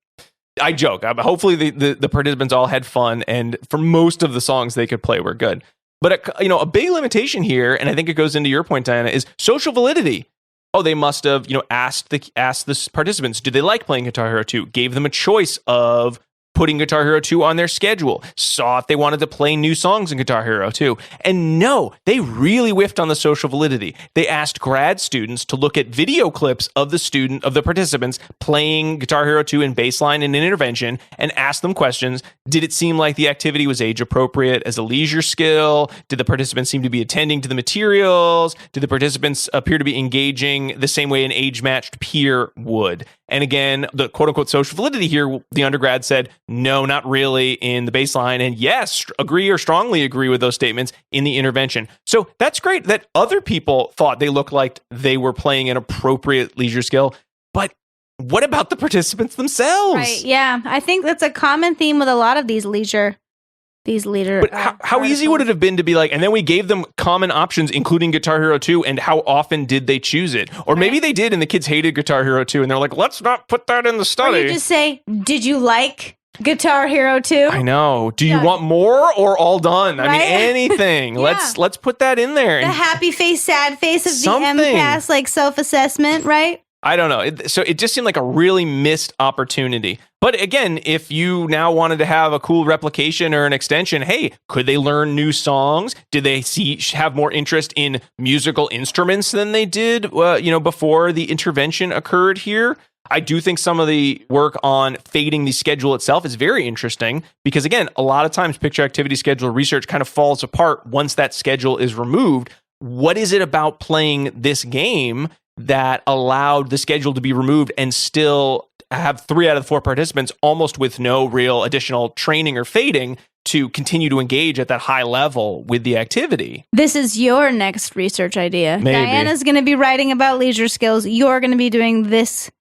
I joke. Hopefully the participants all had fun, and for most of the songs they could play were good. But a big limitation here, and I think it goes into your point, Diana, is social validity. Oh, they must have asked the participants, did they like playing Guitar Hero 2? Gave them a choice of putting Guitar Hero 2 on their schedule, saw if they wanted to play new songs in Guitar Hero 2. And no, they really whiffed on the social validity. They asked grad students to look at video clips of the participants playing Guitar Hero 2 in baseline and in intervention, and asked them questions. Did it seem like the activity was age appropriate as a leisure skill? Did the participants seem to be attending to the materials? Did the participants appear to be engaging the same way an age-matched peer would? And again, the quote-unquote social validity here, the undergrad said, no, not really in the baseline. And yes, agree or strongly agree with those statements in the intervention. So that's great that other people thought they looked like they were playing an appropriate leisure skill. But what about the participants themselves? Right, yeah. I think that's a common theme with a lot of these leisure. But how easy would it have been to be like, and then we gave them common options, including Guitar Hero 2, and how often did they choose it? Or maybe they did, and the kids hated Guitar Hero 2, and they're like, let's not put that in the study. Or you just say, did you like Guitar Hero 2? I know. Do you want more or all done? Right? I mean, anything. Yeah. Let's put that in there. The happy face, sad face of Something. the MCAS, self-assessment, right? I don't know. So it just seemed like a really missed opportunity. But again, if you now wanted to have a cool replication or an extension, hey, could they learn new songs? Did they have more interest in musical instruments than they did, before the intervention occurred here? I do think some of the work on fading the schedule itself is very interesting because, again, a lot of times picture activity schedule research kind of falls apart once that schedule is removed. What is it about playing this game that allowed the schedule to be removed and still have 3 out of the 4 participants almost with no real additional training or fading to continue to engage at that high level with the activity? This is your next research idea. Maybe. Diana's going to be writing about leisure skills. You're going to be doing this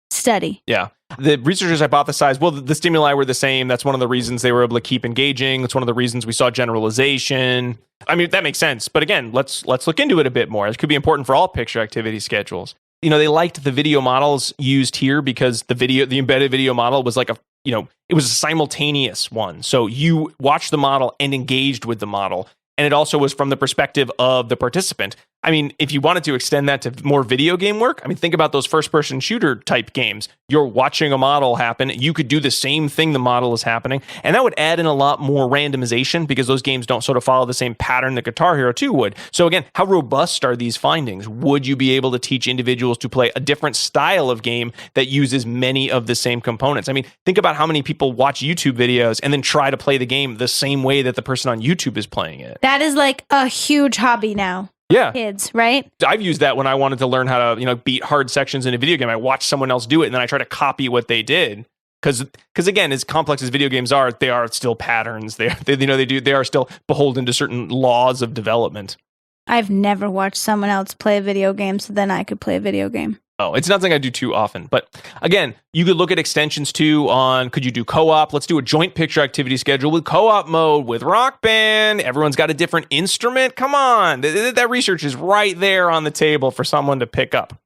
study. Yeah. The researchers hypothesized, well, the stimuli were the same. That's one of the reasons they were able to keep engaging. That's one of the reasons we saw generalization. I mean, that makes sense. But again, let's look into it a bit more. It could be important for all picture activity schedules. They liked the video models used here because the embedded video model was like it was a simultaneous one. So you watched the model and engaged with the model. And it also was from the perspective of the participant. I mean, if you wanted to extend that to more video game work, I mean, think about those first-person shooter type games. You're watching a model happen. You could do the same thing the model is happening. And that would add in a lot more randomization because those games don't sort of follow the same pattern that Guitar Hero 2 would. So again, how robust are these findings? Would you be able to teach individuals to play a different style of game that uses many of the same components? I mean, think about how many people watch YouTube videos and then try to play the game the same way that the person on YouTube is playing it. That is like a huge hobby now. Yeah. Kids, right? I've used that when I wanted to learn how to, beat hard sections in a video game. I watched someone else do it, and then I try to copy what they did. Because again, as complex as video games are, they are still patterns. They are still beholden to certain laws of development. I've never watched someone else play a video game, so then I could play a video game. Oh, it's not something I do too often. But again, you could look at extensions too on, could you do co-op? Let's do a joint picture activity schedule with co-op mode, with Rock Band. Everyone's got a different instrument. Come on. That research is right there on the table for someone to pick up.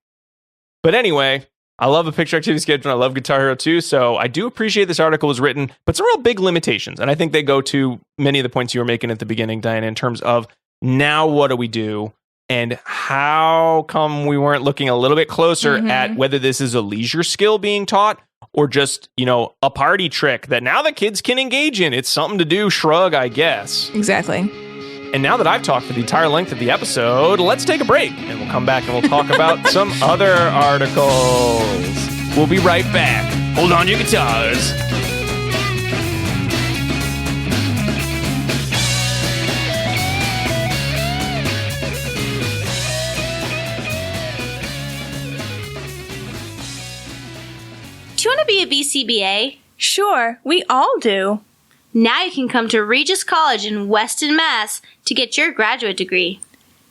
But anyway, I love a picture activity schedule. I love Guitar Hero 2. So I do appreciate this article was written, but some real big limitations. And I think they go to many of the points you were making at the beginning, Diana, in terms of now what do we do? And how come we weren't looking a little bit closer at whether this is a leisure skill being taught or just, a party trick that now the kids can engage in. It's something to do, shrug, I guess. Exactly. And now that I've talked for the entire length of the episode, let's take a break and we'll come back and we'll talk about some other articles. We'll be right back. Hold on to your guitars. Do you want to be a BCBA? Sure, we all do. Now you can come to Regis College in Weston, Mass. to get your graduate degree.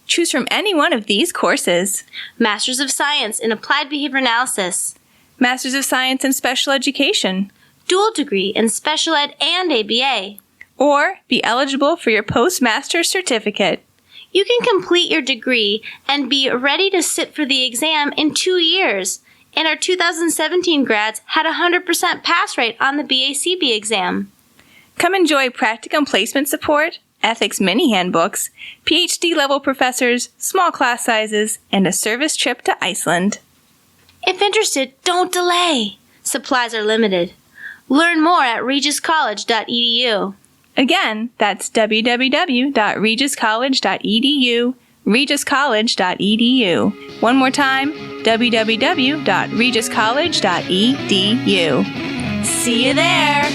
Choose from any one of these courses. Masters of Science in Applied Behavior Analysis. Masters of Science in Special Education. Dual degree in Special Ed and ABA. Or be eligible for your postmaster's certificate. You can complete your degree and be ready to sit for the exam in 2 years. And our 2017 grads had a 100% pass rate on the BACB exam. Come enjoy practicum placement support, ethics mini handbooks, PhD-level professors, small class sizes, and a service trip to Iceland. If interested, don't delay. Supplies are limited. Learn more at regiscollege.edu. Again, that's www.regiscollege.edu, regiscollege.edu. One more time, www.regiscollege.edu. See you there!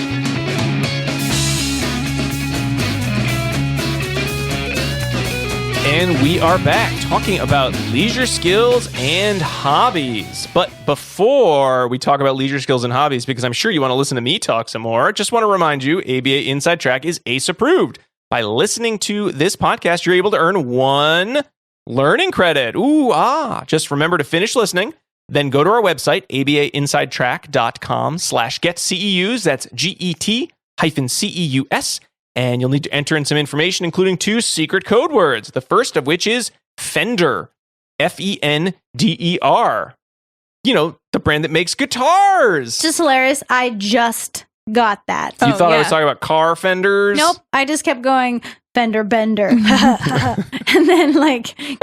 And we are back talking about leisure skills and hobbies. But before we talk about leisure skills and hobbies, because I'm sure you want to listen to me talk some more, just want to remind you, ABA Inside Track is ACE approved. By listening to this podcast, you're able to earn 1 learning credit. Just remember to finish listening, then go to our website, abainsidetrack.com/getceus. That's GET-CEUS. And you'll need to enter in some information, including 2 secret code words. The first of which is Fender, Fender. You know, the brand that makes guitars. Just hilarious. I just got that. You thought I was talking about car fenders? Nope. I just kept going, Fender Bender. And then,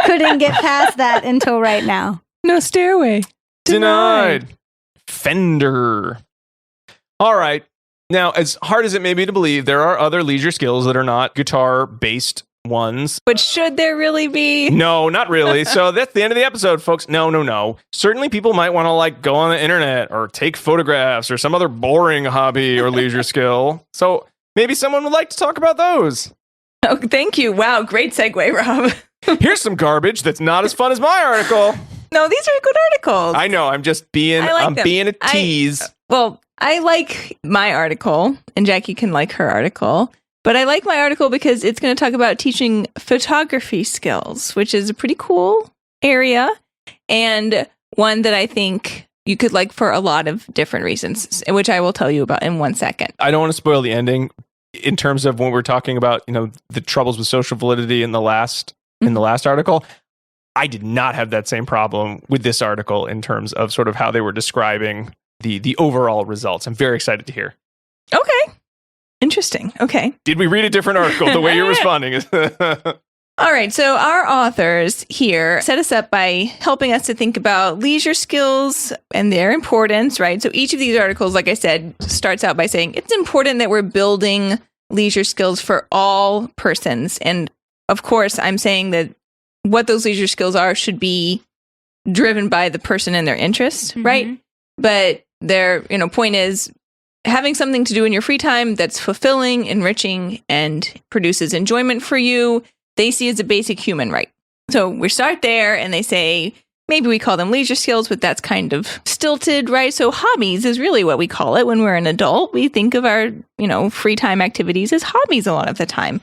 couldn't get past that until right now. No stairway. Denied. Fender. All right. Now, as hard as it may be to believe, there are other leisure skills that are not guitar-based ones. But should there really be? No, not really. So that's the end of the episode, folks. No. Certainly people might want to go on the internet or take photographs or some other boring hobby or leisure skill. So maybe someone would like to talk about those. Oh, thank you. Wow, great segue, Rob. Here's some garbage that's not as fun as my article. No, these are good articles. I know. I'm just being a tease. I like my article, and Jackie can like her article, but I like my article because it's going to talk about teaching photography skills, which is a pretty cool area, and one that I think you could like for a lot of different reasons, which I will tell you about in 1 second. I don't want to spoil the ending in terms of when we're talking about, the troubles with social validity in the last article. I did not have that same problem with this article in terms of sort of how they were describing the overall results. I'm very excited to hear. Okay. Interesting. Okay. Did we read a different article the way you're responding? All right. So our authors here set us up by helping us to think about leisure skills and their importance, right? So each of these articles, like I said, starts out by saying it's important that we're building leisure skills for all persons. And of course, I'm saying that what those leisure skills are should be driven by the person and their interests, right? But their point is having something to do in your free time that's fulfilling, enriching, and produces enjoyment for you, they see as a basic human right. So we start there and they say, maybe we call them leisure skills, but that's kind of stilted, right? So hobbies is really what we call it when we're an adult. We think of our, free time activities as hobbies a lot of the time.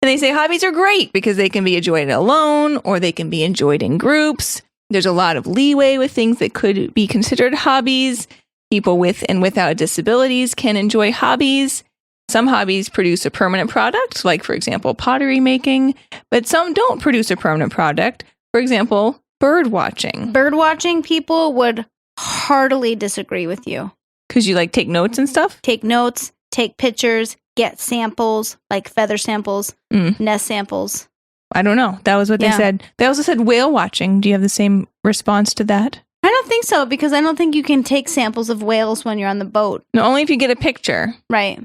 And they say hobbies are great because they can be enjoyed alone or they can be enjoyed in groups. There's a lot of leeway with things that could be considered hobbies. People with and without disabilities can enjoy hobbies. Some hobbies produce a permanent product, like, for example, pottery making, but some don't produce a permanent product. For example, bird watching? Bird watching people would heartily disagree with you. Because you like take notes and stuff? Take notes, take pictures, get samples, like feather samples, nest samples. I don't know. That was what they said. They also said whale watching. Do you have the same response to that? I don't think so, because I don't think you can take samples of whales when you're on the boat. No, only if you get a picture. Right.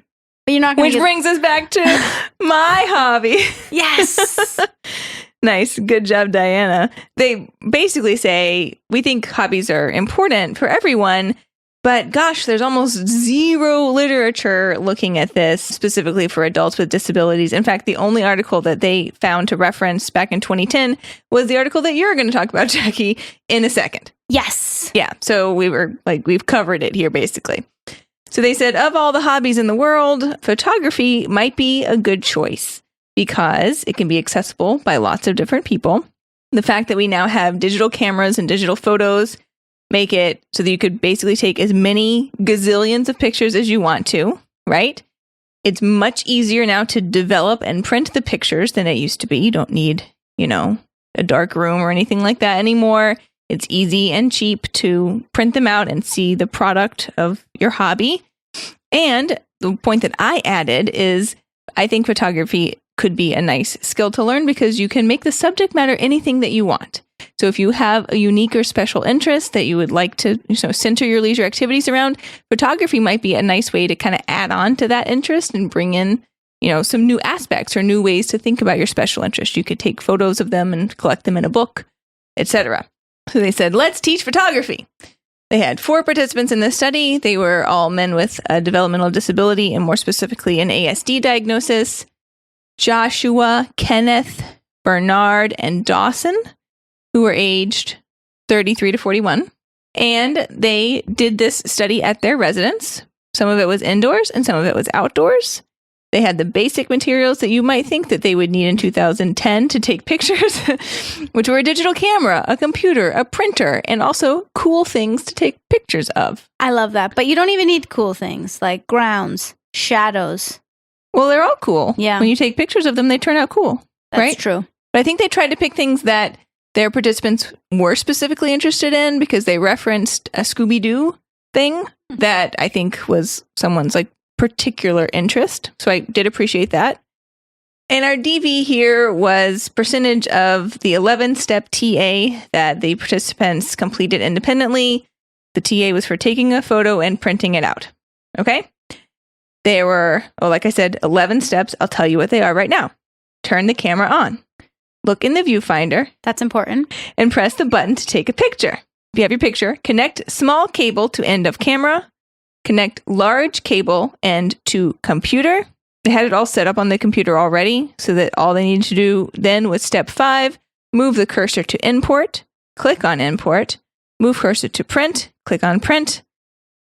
But you're not going to Which brings us back to my hobby. Yes. Nice. Good job, Diana. They basically say, we think hobbies are important for everyone, but gosh, there's almost zero literature looking at this specifically for adults with disabilities. In fact, the only article that they found to reference back in 2010 was the article that you're going to talk about, Jackie, in a second. Yes. Yeah. So we've covered it here basically. So they said, of all the hobbies in the world, photography might be a good choice because it can be accessible by lots of different people. The fact that we now have digital cameras and digital photos make it so that you could basically take as many gazillions of pictures as you want to, right? It's much easier now to develop and print the pictures than it used to be. You don't need, a dark room or anything like that anymore. It's easy and cheap to print them out and see the product of your hobby. And the point that I added is I think photography could be a nice skill to learn because you can make the subject matter anything that you want. So if you have a unique or special interest that you would like to center your leisure activities around, photography might be a nice way to kind of add on to that interest and bring in, some new aspects or new ways to think about your special interest. You could take photos of them and collect them in a book, etc. So they said, let's teach photography. They had 4 participants in this study. They were all men with a developmental disability and more specifically an ASD diagnosis. Joshua, Kenneth, Bernard, and Dawson, who were aged 33 to 41. And they did this study at their residence. Some of it was indoors and some of it was outdoors. They had the basic materials that you might think that they would need in 2010 to take pictures, which were a digital camera, a computer, a printer, and also cool things to take pictures of. I love that. But you don't even need cool things like grounds, shadows. Well, they're all cool. Yeah. When you take pictures of them, they turn out cool. That's right? true. But I think they tried to pick things that their participants were specifically interested in because they referenced a Scooby-Doo thing that I think was someone's particular interest. So I did appreciate that. And our DV here was percentage of the 11-step TA that the participants completed independently. The TA was for taking a photo and printing it out. Okay? There were, like I said, 11 steps. I'll tell you what they are right now. Turn the camera on. Look in the viewfinder. That's important. And press the button to take a picture. If you have your picture, connect small cable to end of camera. Connect large cable end to computer. They had it all set up on the computer already, so that all they needed to do then was step 5, move the cursor to import, click on import, move cursor to print, click on print.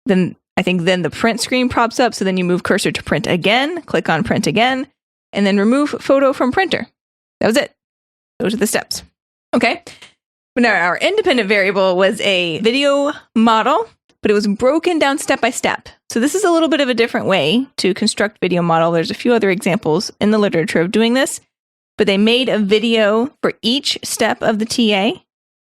Then the print screen pops up, so then you move cursor to print again, click on print again, and then remove photo from printer. That was it. Those are the steps. Okay. But now our independent variable was a video model, but it was broken down step by step. So this is a little bit of a different way to construct video model. There's a few other examples in the literature of doing this, but they made a video for each step of the TA.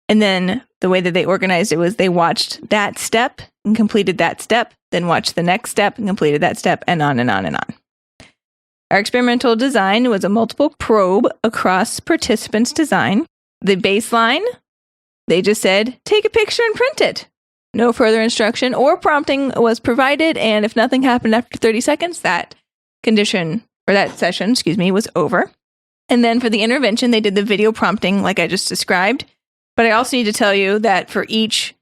And then the way that they organized it was they watched that step and completed that step, then watched the next step and completed that step, and on and on and on. Our experimental design was a multiple probe across participants' design. The baseline, they just said, take a picture and print it. No further instruction or prompting was provided, and if nothing happened after 30 seconds, that session was over. And then for the intervention, they did the video prompting like I just described. But I also need to tell you that for each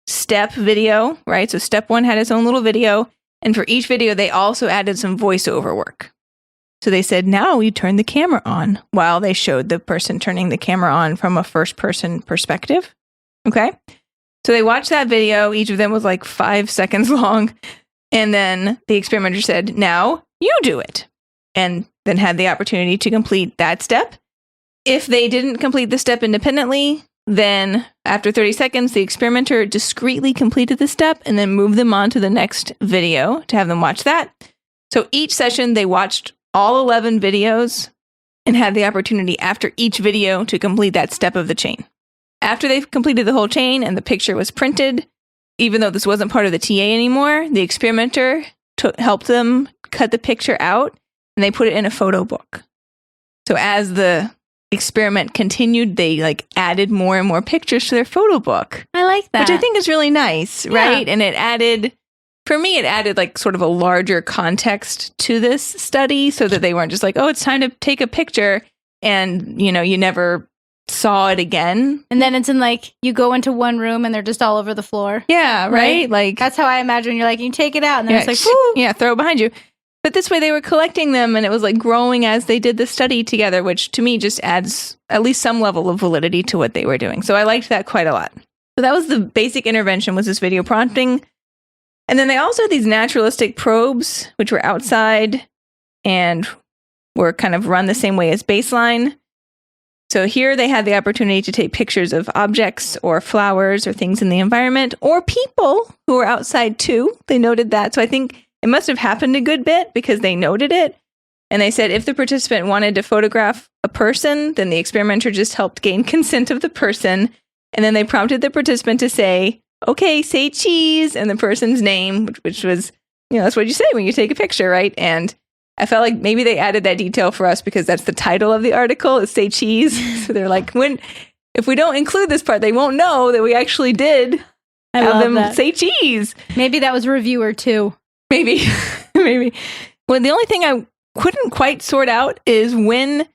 step video, right? So step 1 had its own little video, and for each video, they also added some voiceover work. So they said, now you turn the camera on, while they showed the person turning the camera on from a first-person perspective. Okay? So they watched that video. Each of them was 5 seconds long. And then the experimenter said, now you do it. And then had the opportunity to complete that step. If they didn't complete the step independently, then after 30 seconds, the experimenter discreetly completed the step and then moved them on to the next video to have them watch that. So each session, they watched all 11 videos and had the opportunity after each video to complete that step of the chain. after they completed the whole chain and the picture was printed, even though this wasn't part of the TA anymore, the experimenter helped them cut the picture out and they put it in a photo book. So as the experiment continued, they like added more and more pictures to their photo book. I like that. Which I think is really nice, right? And it added like sort of a larger context to this study so that they weren't just like, oh, it's time to take a picture and, you know, you never saw it again. And then it's in like, you go into one room and they're just all over the floor. Yeah, right? Like that's how I imagine. You're like, you take it out and then it's like, whoo! Yeah, throw it behind you. But this way they were collecting them and it was like growing as they did the study together, which to me just adds at least some level of validity to what they were doing. So I liked that quite a lot. So that was the basic intervention, was this video prompting. And then they also had these naturalistic probes, which were outside and were kind of run the same way as baseline. So here they had the opportunity to take pictures of objects or flowers or things in the environment or people who were outside too. They noted that. So I think it must have happened a good bit because they noted it. And they said if the participant wanted to photograph a person, then the experimenter just helped gain consent of the person. And then they prompted the participant to say, okay, say cheese, and the person's name, which was, you know, that's what you say when you take a picture, right? And I felt like maybe they added that detail for us because that's the title of the article, is say cheese. So they're like, if we don't include this part, they won't know that we actually did have them say cheese. Maybe that was reviewer too. Maybe. Well, the only thing I couldn't quite sort out is when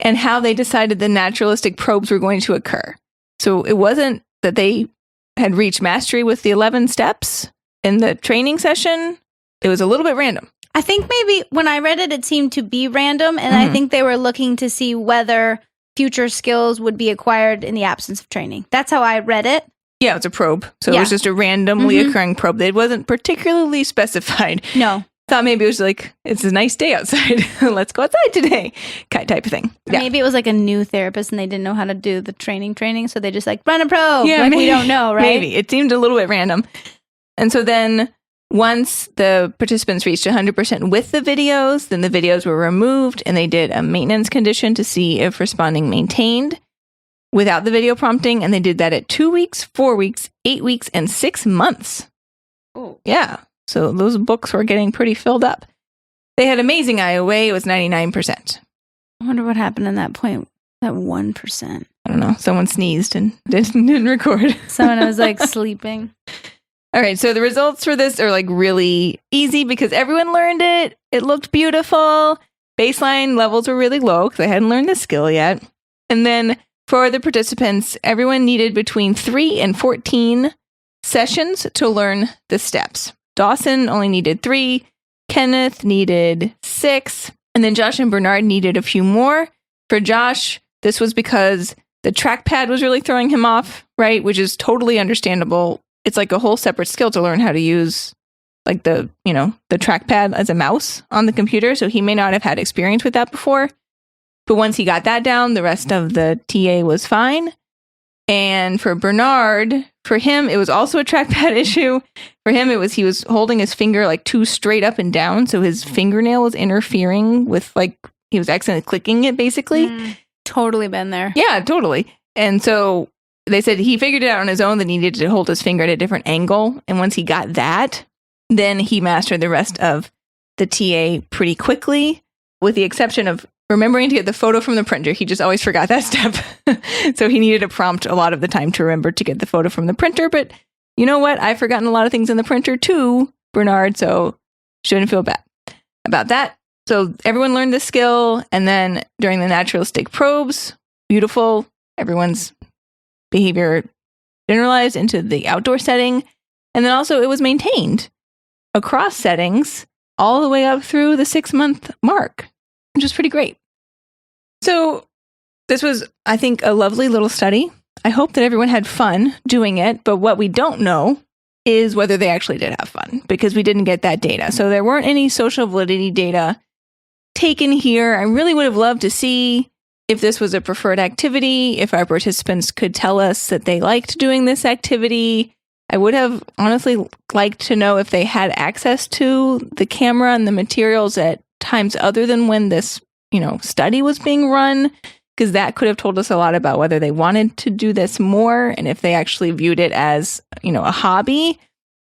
and how they decided the naturalistic probes were going to occur. So it wasn't that they had reached mastery with the 11 steps in the training session. It was a little bit random. I think maybe when I read it, it seemed to be random. And I think they were looking to see whether future skills would be acquired in the absence of training. That's how I read it. Yeah, it's a probe. So it was just a randomly occurring probe. It wasn't particularly specified. No. Thought maybe it was like, it's a nice day outside. Let's go outside today. Type of thing. Yeah. Maybe it was like a new therapist and they didn't know how to do the training. So they just like, run a probe. Yeah, like maybe, we don't know, right? Maybe. It seemed a little bit random. And so then once the participants reached 100% with the videos, then the videos were removed and they did a maintenance condition to see if responding maintained without the video prompting. And they did that at 2 weeks, 4 weeks, 8 weeks, and 6 months. Oh. Yeah. So those books were getting pretty filled up. They had amazing IOA. It was 99%. I wonder what happened in that point, that 1%. I don't know. Someone sneezed and didn't record. Someone was like sleeping. All right. So the results for this are like really easy because everyone learned it. It looked beautiful. Baseline levels were really low because I hadn't learned the skill yet. And then for the participants, everyone needed between 3 and 14 sessions to learn the steps. Dawson only needed 3, Kenneth needed 6, and then Josh and Bernard needed a few more. For Josh, this was because the trackpad was really throwing him off, right? Which is totally understandable. It's like a whole separate skill to learn how to use like the trackpad as a mouse on the computer. So he may not have had experience with that before. But once he got that down, the rest of the TA was fine. And for Bernard, for him, it was also a trackpad issue. For him, he was holding his finger like too straight up and down. So his fingernail was interfering with like, he was accidentally clicking it basically. Totally been there. Yeah, totally. And so they said he figured it out on his own that he needed to hold his finger at a different angle. And once he got that, then he mastered the rest of the TA pretty quickly, with the exception of remembering to get the photo from the printer. He just always forgot that step. So he needed a prompt a lot of the time to remember to get the photo from the printer. But you know what? I've forgotten a lot of things in the printer too, Bernard. So shouldn't feel bad about that. So everyone learned the skill. And then during the naturalistic probes, beautiful. Everyone's behavior generalized into the outdoor setting. And then also it was maintained across settings all the way up through the 6-month mark, which is pretty great. So this was, I think, a lovely little study. I hope that everyone had fun doing it, but what we don't know is whether they actually did have fun because we didn't get that data. So there weren't any social validity data taken here. I really would have loved to see if this was a preferred activity, if our participants could tell us that they liked doing this activity. I would have honestly liked to know if they had access to the camera and the materials at times other than when this, study was being run. because that could have told us a lot about whether they wanted to do this more and if they actually viewed it as, a hobby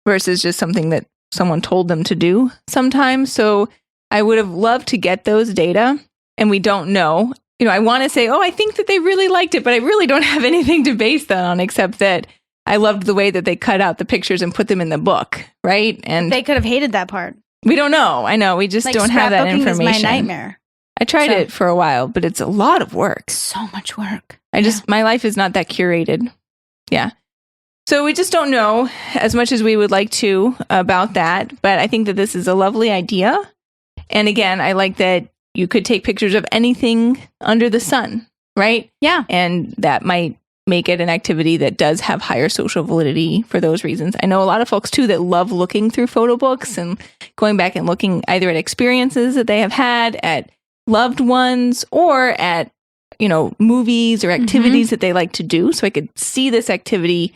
versus just something that someone told them to do sometimes. So I would have loved to get those data, and we don't know. I want to say, I think that they really liked it, but I really don't have anything to base that on except that I loved the way that they cut out the pictures and put them in the book, right? And They could have hated that part. we don't know. I know. We just Like, don't have that scrapbooking information. is my nightmare. I tried So- it for a while, but it's a lot of work. So much work. My life is not that curated. Yeah. So we just don't know as much as we would like to about that. But I think that this is a lovely idea. And again, I like that you could take pictures of anything under the sun, right? Yeah. And that might make it an activity that does have higher social validity for those reasons. I know a lot of folks too that love looking through photo books and going back and looking either at experiences that they have had, at loved ones, or at, movies or activities that they like to do. So I could see this activity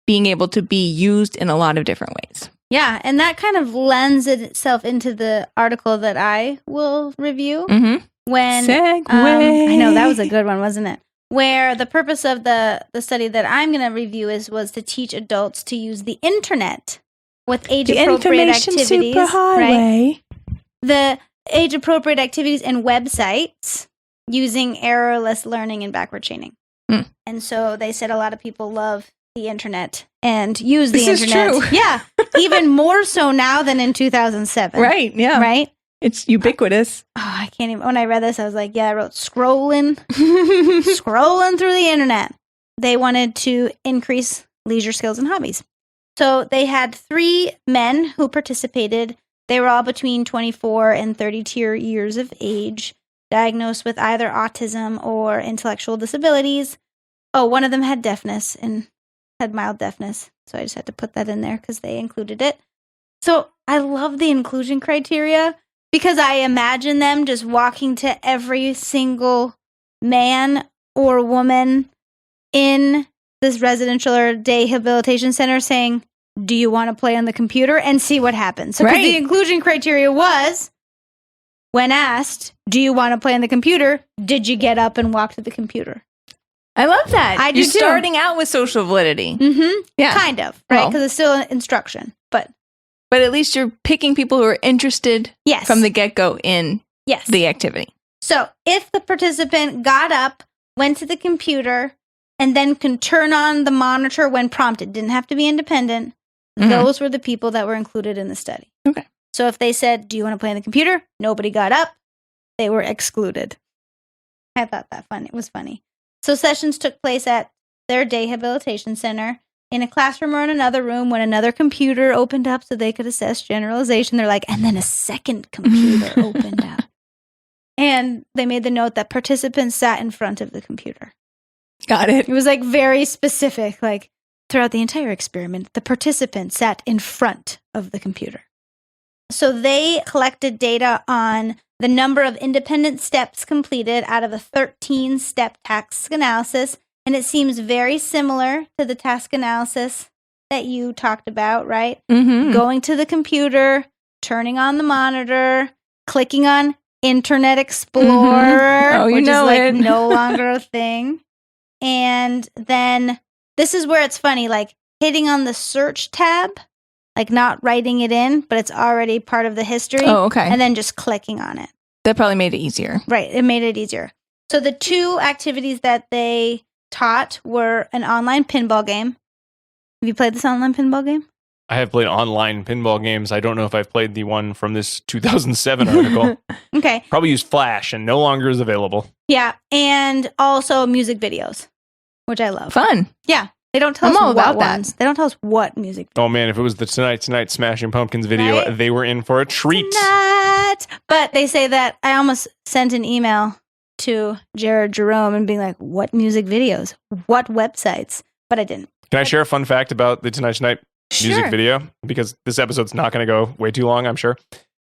being able to be used in a lot of different ways. Yeah, and that kind of lends itself into the article that I will review. Mm-hmm. When Segue. I know that was a good one, wasn't it? Where the purpose of the study that I'm going to review was to teach adults to use the internet with age-appropriate activities, right? The age-appropriate activities and websites using errorless learning and backward chaining. Mm. And so they said a lot of people love the internet and use the This is internet. true. Yeah, even more so now than in 2007. Right. Yeah. Right? It's ubiquitous. Oh, I can't even. When I read this, I was like, I wrote scrolling through the internet. They wanted to increase leisure skills and hobbies. So they had 3 men who participated. They were all between 24 and 32 years of age, diagnosed with either autism or intellectual disabilities. Oh, one of them had deafness and had mild deafness. So I just had to put that in there because they included it. So I love the inclusion criteria because I imagine them just walking to every single man or woman in this residential or day rehabilitation center saying, do you want to play on the computer, and see what happens. So 'cause the inclusion criteria was, when asked, do you want to play on the computer, did you get up and walk to the computer? I love that. I do You're too. starting out with social validity. Mm-hmm. Yeah. Kind of, right? Well. Because it's still instruction. But But at least you're picking people who are interested yes. from the get-go in yes. the activity. So if the participant got up, went to the computer, and then can turn on the monitor when prompted, didn't have to be independent, those were the people that were included in the study. Okay. So if they said, do you want to play on the computer? Nobody got up. They were excluded. I thought that fun. It was funny. So sessions took place at their day rehabilitation center in a classroom or in another room when another computer opened up so they could assess generalization. They're like, and then a second computer opened up. And they made the note that participants sat in front of the computer. Got it. It was like very specific, like throughout the entire experiment, the participants sat in front of the computer. So they collected data on the number of independent steps completed out of a 13-step task analysis, and it seems very similar to the task analysis that you talked about, right? Mm-hmm. Going to the computer, turning on the monitor, clicking on Internet Explorer, Oh, you which know is like it. no longer a thing. And then this is where it's funny, like hitting on the search tab, like not writing it in, but it's already part of the history. Oh, okay. And then just clicking on it. That probably made it easier. Right. It made it easier. So the 2 activities that they taught were an online pinball game. Have you played this online pinball game? I have played online pinball games. I don't know if I've played the one from this 2007 article. Okay. Probably used Flash and no longer is available. Yeah. And also music videos, which I love. Fun. Yeah. They don't tell I'm us all what about that. ones. They don't tell us what music. Oh man, if it was the Tonight Smashing Pumpkins video, Right? they were in for a treat. Tonight. But they say that I almost sent an email to Jared Jerome and being like, what music videos? What websites? But I didn't. Can I share a fun fact about the Tonight music video? Because this episode's not going to go way too long, I'm sure.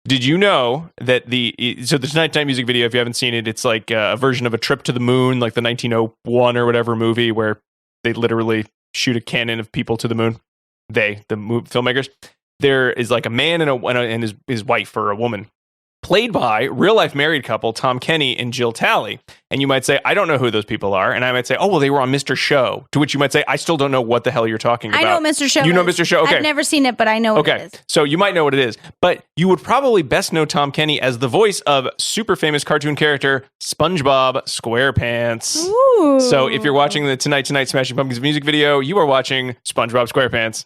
Did you know that the Tonight music video, if you haven't seen it, it's like a version of A Trip to the Moon, like the 1901 or whatever movie where they literally shoot a cannon of people to the moon. The filmmakers. There is like a man and his wife or a woman. played by real-life married couple Tom Kenny and Jill Talley. And you might say, I don't know who those people are. And I might say, oh, well, they were on Mr. Show. To which you might say, I still don't know what the hell you're talking about. I know Mr. Show. You know Mr. Show? Okay. I've never seen it, but I know what it is. So you might know what it is. But you would probably best know Tom Kenny as the voice of super famous cartoon character SpongeBob SquarePants. Ooh. So if you're watching the Tonight Smashing Pumpkins music video, you are watching SpongeBob SquarePants.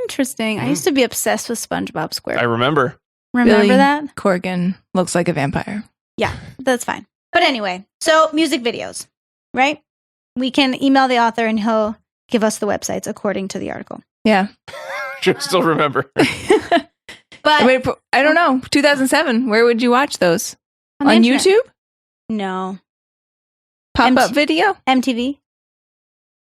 Interesting. I used to be obsessed with SpongeBob SquarePants. I remember. Remember Billy that? Corgan looks like a vampire. Yeah, that's fine. But anyway, so music videos, right? We can email the author and he'll give us the websites according to the article. Yeah. Should still remember. But Wait, I don't know. 2007. Where would you watch those? the On internet. YouTube? No. Pop-up video? MTV?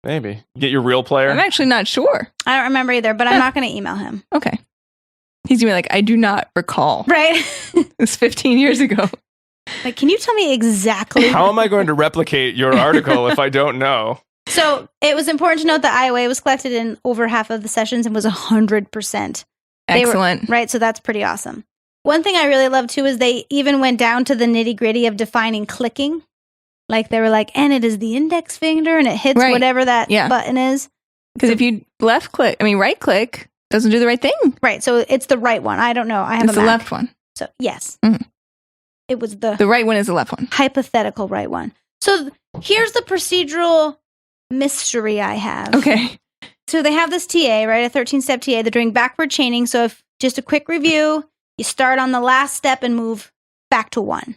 Maybe. Get your real player. I'm actually not sure. I don't remember either, but I'm not going to email him. Okay. He's gonna be like, I do not recall. Right? It was 15 years ago. Like, can you tell me exactly? How am I going to replicate your article if I don't know? So it was important to note that IOA was collected in over half of the sessions and was 100%. Excellent. Right? So that's pretty awesome. One thing I really love too is they even went down to the nitty gritty of defining clicking. Like they were like, and it is the index finger and it hits Right. whatever that Yeah. button is. Because if you right click, doesn't do the right thing. Right. So it's the right one. I don't know. I have It's a the Mac. left one. So yes. Mhm. It was the The right one is the left one. hypothetical right one. So here's the procedural mystery I have. Okay. So they have this TA, right? A 13-step TA. They're doing backward chaining. So if just a quick review, you start on the last step and move back to one,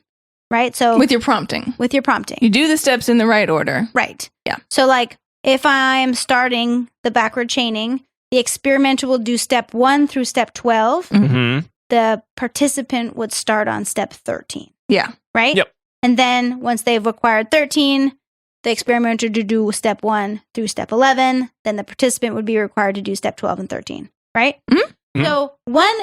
right? So With your prompting. with your prompting. You do the steps in the right order. Right. Yeah. So like if I'm starting the backward chaining, the experimenter will do step 1 through step 12. Mm-hmm. The participant would start on step 13, Yeah. right? Yep. And then once they've acquired 13, the experimenter to do step 1 through step 11. Then the participant would be required to do step 12 and 13, right? Mhm. So one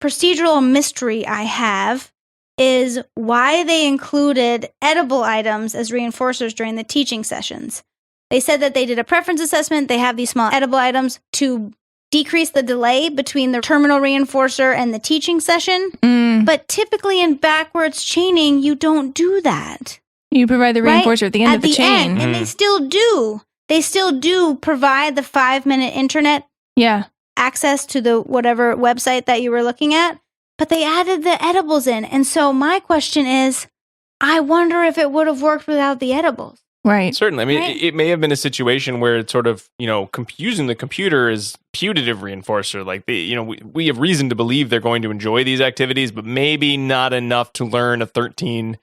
procedural mystery I have is why they included edible items as reinforcers during the teaching sessions. They said that they did a preference assessment. They have these small edible items to decrease the delay between the terminal reinforcer and the teaching session. Mm. But typically in backwards chaining, you don't do that. You provide the Right? reinforcer at the end of the chain. And they still do. They still do provide the 5-minute internet Yeah. access to the whatever website that you were looking at, but they added the edibles in. And so my question is, I wonder if it would have worked without the edibles. Right. Certainly. I mean, Right. it may have been a situation where it's sort of, using the computer as putative reinforcer. Like, we have reason to believe they're going to enjoy these activities, but maybe not enough to learn a 13,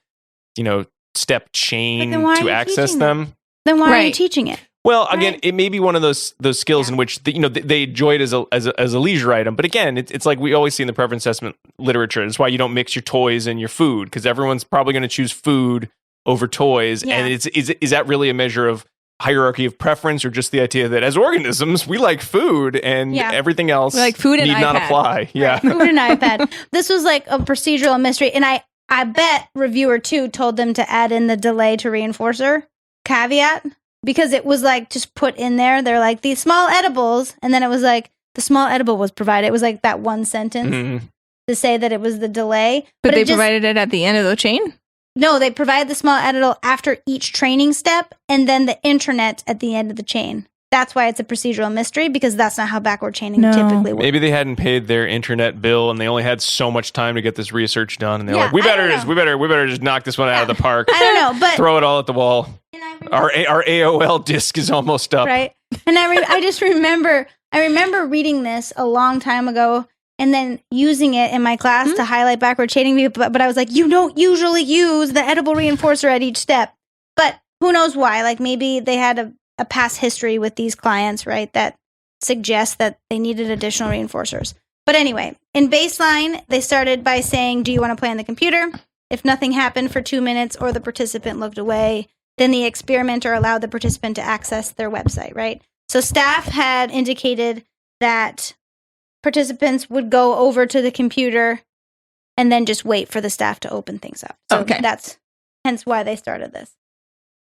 step chain then why are to you access teaching them. Then why are you Right. teaching it? Well, again, Right. it may be one of those skills in which they enjoy it as a leisure item. But again, it's like we always see in the preference assessment literature. That's why you don't mix your toys and your food, because everyone's probably going to choose food over toys. Yeah. And is that really a measure of hierarchy of preference, or just the idea that as organisms we like food and Yeah. everything else We like food and need not iPad. apply? Yeah. Right. Food and iPad. This was like a procedural mystery. And I bet reviewer 2 told them to add in the delay to reinforcer caveat, because it was like just put in there. They're like these small edibles. And then it was like the small edible was provided. It was like that one sentence Mhm. to say that it was the delay. But they it just- provided it at the end of the chain? No, they provide the small edible after each training step and then the internet at the end of the chain. That's why it's a procedural mystery, because that's not how backward chaining No. typically works. Maybe they hadn't paid their internet bill and they only had so much time to get this research done, and they're Yeah, like, we I don't better just knock this one out of the park. I don't know, but Throw it all at the wall. and I remember- Our AOL disk is almost up. right? And I just remember reading this a long time ago and then using it in my class to highlight backward chaining, but I was like, you don't usually use the edible reinforcer at each step. But who knows why? Like maybe they had a past history with these clients, right? That suggests that they needed additional reinforcers. But anyway, in baseline, they started by saying, do you want to play on the computer? If nothing happened for 2 minutes or the participant looked away, then the experimenter allowed the participant to access their website, right? So staff had indicated that participants would go over to the computer and then just wait for the staff to open things up. So Okay. that's hence why they started this.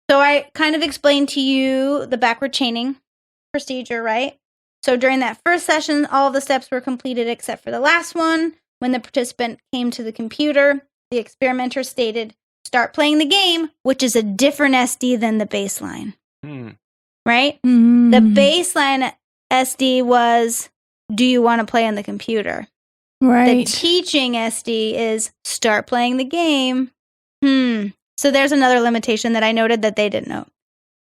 So I kind of explained to you the backward chaining procedure, right? So during that first session, all of the steps were completed except for the last one. When the participant came to the computer, the experimenter stated, start playing the game, which is a different SD than the baseline. Right? The baseline SD was, do you want to play on the computer? Right. The teaching SD is, start playing the game. So there's another limitation that I noted that they didn't note.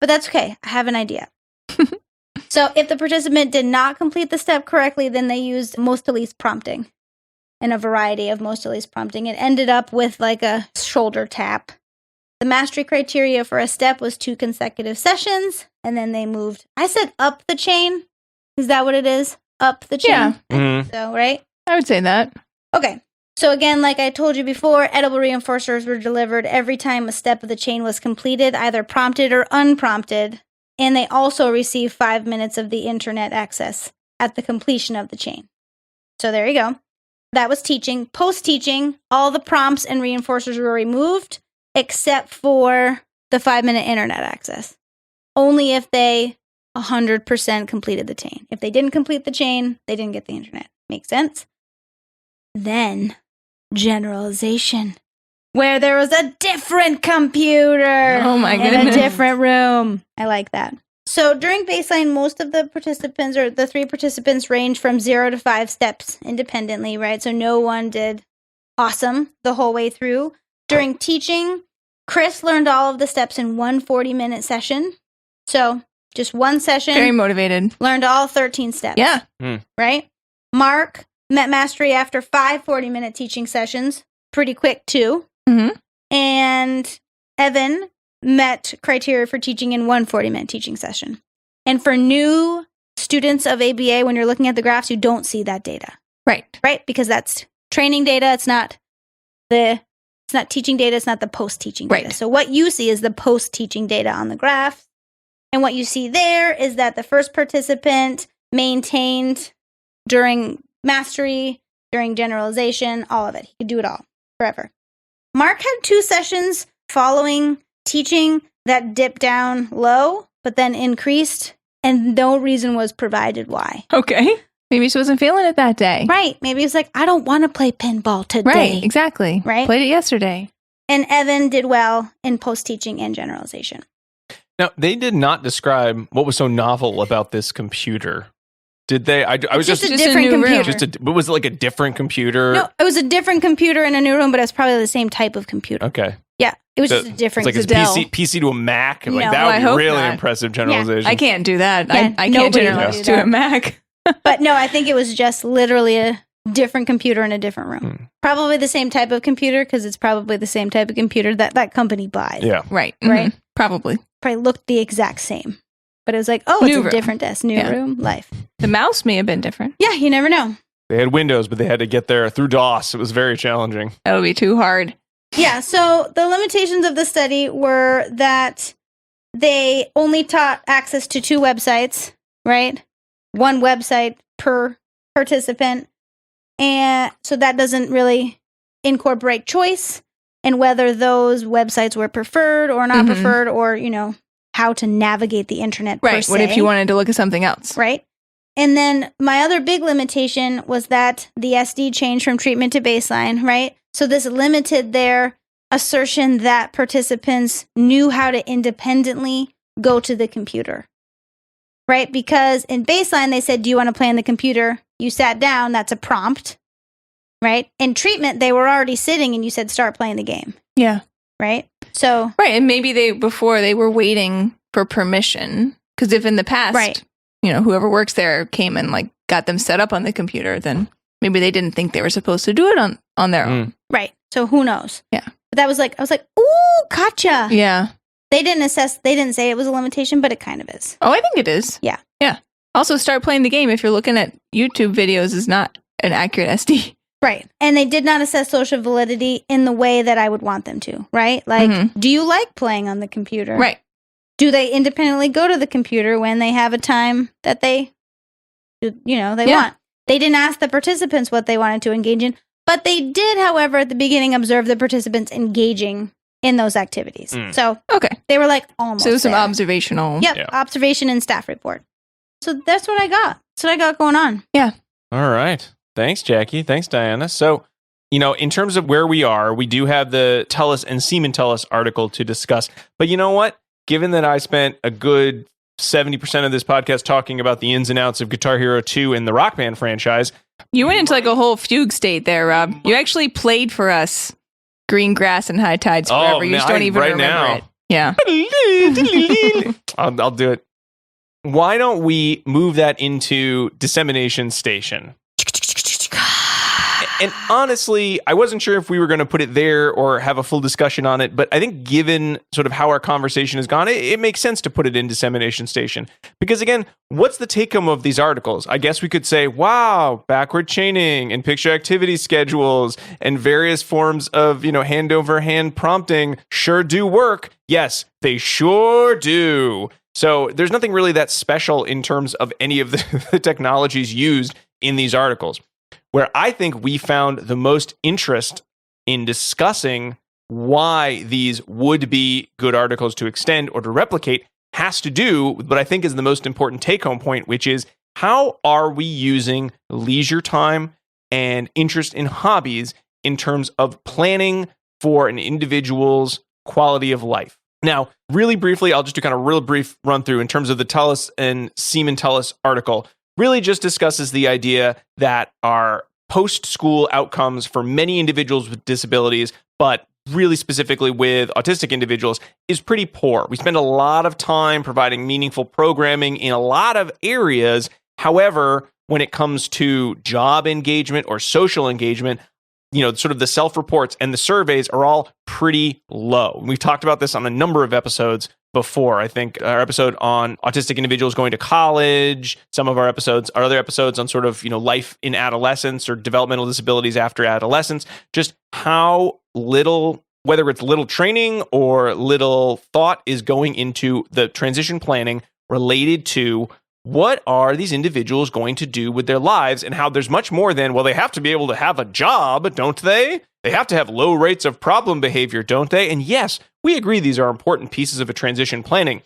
But that's okay. I have an idea. So if the participant did not complete the step correctly, then they used most to least prompting and a variety of most to least prompting. It ended up with like a shoulder tap. The mastery criteria for a step was 2 consecutive sessions, and then they moved. I said up the chain. Is that what it is? Up the chain? Yeah. I think so, right? I would say that. Okay. So again, like I told you before, edible reinforcers were delivered every time a step of the chain was completed, either prompted or unprompted. And they also received 5 minutes of the internet access at the completion of the chain. So there you go. That was teaching. Post-teaching, all the prompts and reinforcers were removed, except for the 5-minute internet access. Only if they 100% completed the chain. If they didn't complete the chain, they didn't get the internet. Makes sense? Then, generalization, where there was a different computer. Oh my in goodness. a different room. I like that. So during baseline, most of the participants, or the 3 participants, ranged from 0 to 5 steps independently, right? So no one did awesome the whole way through. During teaching, Chris learned all of the steps in one 40-minute session. So just one session. Very motivated. Learned all 13 steps. Yeah. Right? Mark met mastery after 5 40-minute teaching sessions. Pretty quick, too. And Evan met criteria for teaching in one 40-minute teaching session. And for new students of ABA, when you're looking at the graphs, you don't see that data. Right. Right? Because that's training data. It's not teaching data. It's not the post-teaching data. Right. So what you see is the post-teaching data on the graph. And what you see there is that the first participant maintained during mastery, during generalization, all of it. He could do it all forever. Mark had 2 sessions following teaching that dipped down low, but then increased, and no reason was provided why. Okay. Maybe she wasn't feeling it that day. Right. Maybe it's like, I don't want to play pinball today. Right. Exactly. Right. Played it yesterday. And Evan did well in post-teaching and generalization. Now, they did not describe what was so novel about this computer. Did they? I was Just just a different new room. computer. was it like a different computer? No, it was a different computer in a new room, but it was probably the same type of computer. Okay. Yeah. It was So just a different It's like It's a Dell. PC to a Mac. Like, No, that I would hope be really not. impressive generalization. I can't do that. Yeah, I can't nobody generalize would do to that. a Mac. But no, I think it was just literally a different computer in a different room. Probably the same type of computer, because it's probably the same type of computer that company buys. Yeah. Right. Right. Probably. Probably looked the exact same. But it was like, oh, it's New a room. different desk, new Yeah. room, life. The mouse may have been different. Yeah, you never know. They had Windows, but they had to get there through DOS. It was very challenging. That would be too hard. Yeah, so the limitations of the study were that they only taught access to 2 websites, right? 1 website per participant. And so that doesn't really incorporate choice and whether those websites were preferred or not preferred, or, how to navigate the internet per Right. se. What if you wanted to look at something else? Right? And then my other big limitation was that the SD changed from treatment to baseline, right? So this limited their assertion that participants knew how to independently go to the computer, right? Because in baseline, they said, do you want to play on the computer? You sat down, that's a prompt, right? In treatment, they were already sitting and you said, start playing the game, Yeah. right? So, Right. And maybe before they were waiting for permission. Because if in the past, Right. Whoever works there came and like got them set up on the computer, then maybe they didn't think they were supposed to do it on their own. right. So who knows? Yeah. But that was like, I was like, ooh, gotcha. Yeah. They didn't say it was a limitation, but it kind of is. Oh, I think it is. Yeah. Yeah. Also, start playing the game if you're looking at YouTube videos is not an accurate SD. Right. And they did not assess social validity in the way that I would want them to, right? Like, do you like playing on the computer? Right. Do they independently go to the computer when they have a time that they Yeah. want? They didn't ask the participants what they wanted to engage in, but they did, however, at the beginning observe the participants engaging in those activities. So Okay. they were like almost So it was some there. observational. Yep, Yeah. observation and staff report. So that's what I got. That's what I got going on. All right. Thanks, Jackie. Thanks, Diana. So, in terms of where we are, we do have the Tellus and Seaman Tellus article to discuss. But you know what? Given that I spent a good 70% of this podcast talking about the ins and outs of Guitar Hero 2 and the Rock Band franchise. You went into like a whole fugue state there, Rob. You actually played for us Green Grass and High Tides forever. You just don't even remember it. Yeah. I'll do it. Why don't we move that into Dissemination Station? And honestly, I wasn't sure if we were going to put it there or have a full discussion on it, but I think given sort of how our conversation has gone, it makes sense to put it in Dissemination Station. Because again, what's the take-home of these articles? I guess we could say, wow, backward chaining and picture activity schedules and various forms of, hand-over-hand prompting sure do work. Yes, they sure do. So there's nothing really that special in terms of any of the technologies used in these articles. Where I think we found the most interest in discussing why these would be good articles to extend or to replicate has to do with what I think is the most important take-home point, which is how are we using leisure time and interest in hobbies in terms of planning for an individual's quality of life. Now, really briefly, I'll just do kind of a real brief run through in terms of the Tellus and Seaman Tellus article. Really just discusses the idea that our post-school outcomes for many individuals with disabilities, but really specifically with autistic individuals, is pretty poor. We spend a lot of time providing meaningful programming in a lot of areas. However, when it comes to job engagement or social engagement, sort of the self-reports and the surveys are all pretty low. We've talked about this on a number of episodes before. I think our episode on autistic individuals going to college, some of our other episodes on sort of, life in adolescence or developmental disabilities after adolescence, just how little, whether it's little training or little thought is going into the transition planning related to what are these individuals going to do with their lives, and how there's much more than, well, they have to be able to have a job, don't they? They have to have low rates of problem behavior, don't they? And yes, we agree these are important pieces of a transition planning,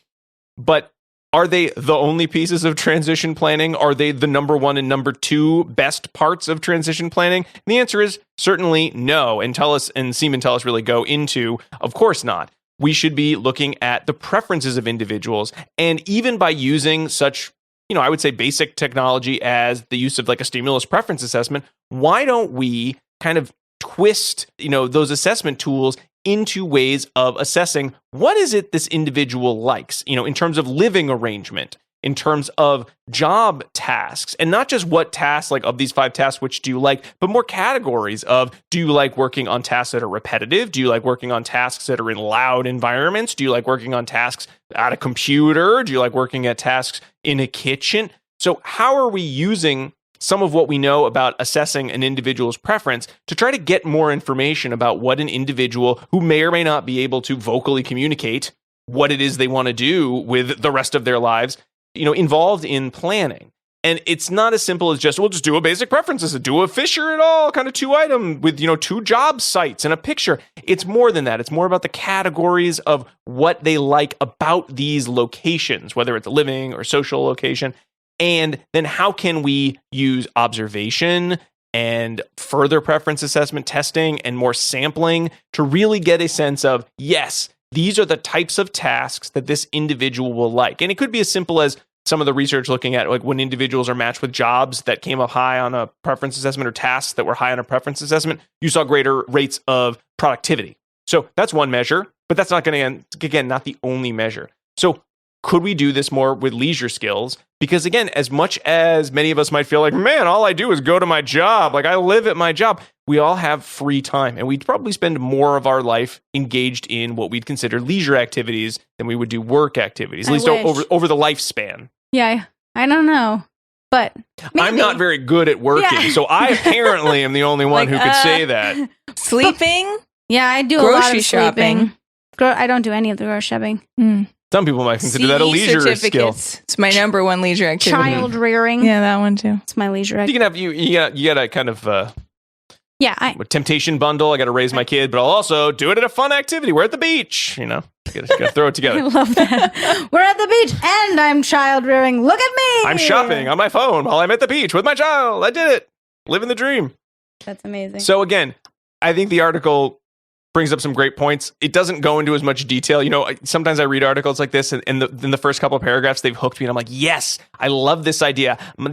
but are they the only pieces of transition planning? Are they the number one and number two best parts of transition planning? And the answer is certainly no. And Tellus and Seaman Tellus really go into, of course not. We should be looking at the preferences of individuals, and even by using such I would say basic technology as the use of like a stimulus preference assessment, why don't we kind of twist, those assessment tools into ways of assessing what is it this individual likes, in terms of living arrangement, in terms of job tasks, and not just what tasks, like of these 5 tasks, which do you like, but more categories of, do you like working on tasks that are repetitive? Do you like working on tasks that are in loud environments? Do you like working on tasks at a computer? Do you like working at tasks in a kitchen? So how are we using some of what we know about assessing an individual's preference to try to get more information about what an individual who may or may not be able to vocally communicate what it is they want to do with the rest of their lives, involved in planning? And it's not as simple as just, we'll just do a basic preferences, do a Fisher et al. Kind of 2-item with, 2 job sites and a picture. It's more than that. It's more about the categories of what they like about these locations, whether it's a living or social location. And then how can we use observation and further preference assessment testing and more sampling to really get a sense of, yes, these are the types of tasks that this individual will like. And it could be as simple as some of the research looking at like when individuals are matched with jobs that came up high on a preference assessment or tasks that were high on a preference assessment, you saw greater rates of productivity. So that's one measure, but that's not going to, again, not the only measure. So could we do this more with leisure skills? Because again, as much as many of us might feel like, man, all I do is go to my job, like I live at my job, we all have free time, and we'd probably spend more of our life engaged in what we'd consider leisure activities than we would do work activities, at least over the lifespan. Yeah, I don't know, but maybe. I'm not very good at working, so I apparently am the only one who could say that. Sleeping? Yeah, I do a lot of sleeping. I don't do any of the grocery shopping. Some people might consider that a leisure skill. It's my number one leisure activity. Child rearing. Yeah, that one too. It's my leisure activity. You got a kind of a temptation bundle. I got to raise my kid, but I'll also do it at a fun activity. We're at the beach, got to throw it together. I love that. We're at the beach and I'm child rearing. Look at me. I'm shopping on my phone while I'm at the beach with my child. I did it. living the dream. That's amazing. So again, I think the article brings up some great points. It doesn't go into as much detail. Sometimes I read articles like this, and in the first couple of paragraphs, they've hooked me, and I'm like, yes, I love this idea. My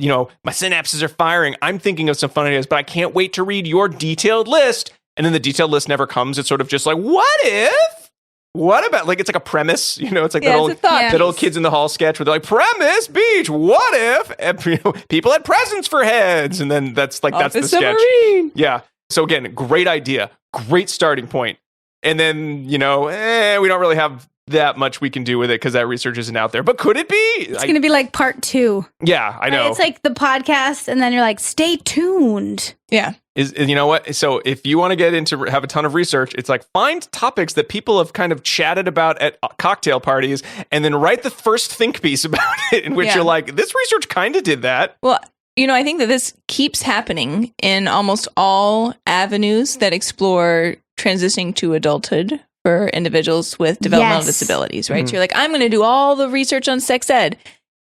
synapses are firing. I'm thinking of some fun ideas, but I can't wait to read your detailed list. And then the detailed list never comes. It's sort of just like, what if? What about, like, it's like a premise, it's like that old Kids in the Hall sketch where they're like, premise, beach, what if people had presents for heads? And then that's the sketch. Yeah. So again, great idea, great starting point. And then, we don't really have that much we can do with it because that research isn't out there. But could it be? It's going to be like part 2. Yeah, I know. It's like the podcast, and then you're like, stay tuned. Yeah. Is you know what? So if you want to get into have a ton of research, it's like find topics that people have kind of chatted about at cocktail parties, and then write the first think piece about it, in which you're like, this research kind of did that. Well, I think that this keeps happening in almost all avenues that explore transitioning to adulthood for individuals with developmental disabilities, right? So you're like, I'm going to do all the research on sex ed,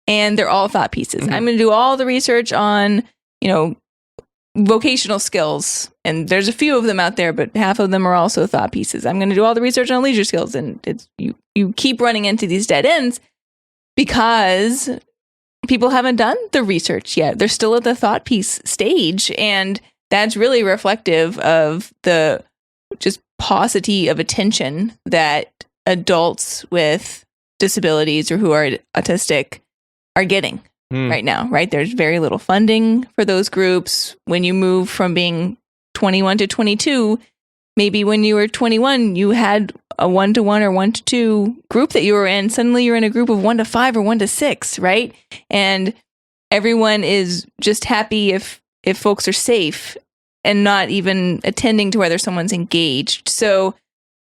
and they're all thought pieces. I'm going to do all the research on, vocational skills, and there's a few of them out there, but half of them are also thought pieces. I'm going to do all the research on leisure skills, and it's you keep running into these dead ends because people haven't done the research yet. They're still at the thought piece stage, and that's really reflective of the just paucity of attention that adults with disabilities or who are autistic are getting right now, right? There's very little funding for those groups. When you move from being 21 to 22, maybe when you were 21, you had a 1-1 or 1-2 group that you were in. Suddenly you're in a group of 1-5 or 1-6, right? And everyone is just happy if folks are safe and not even attending to whether someone's engaged. So,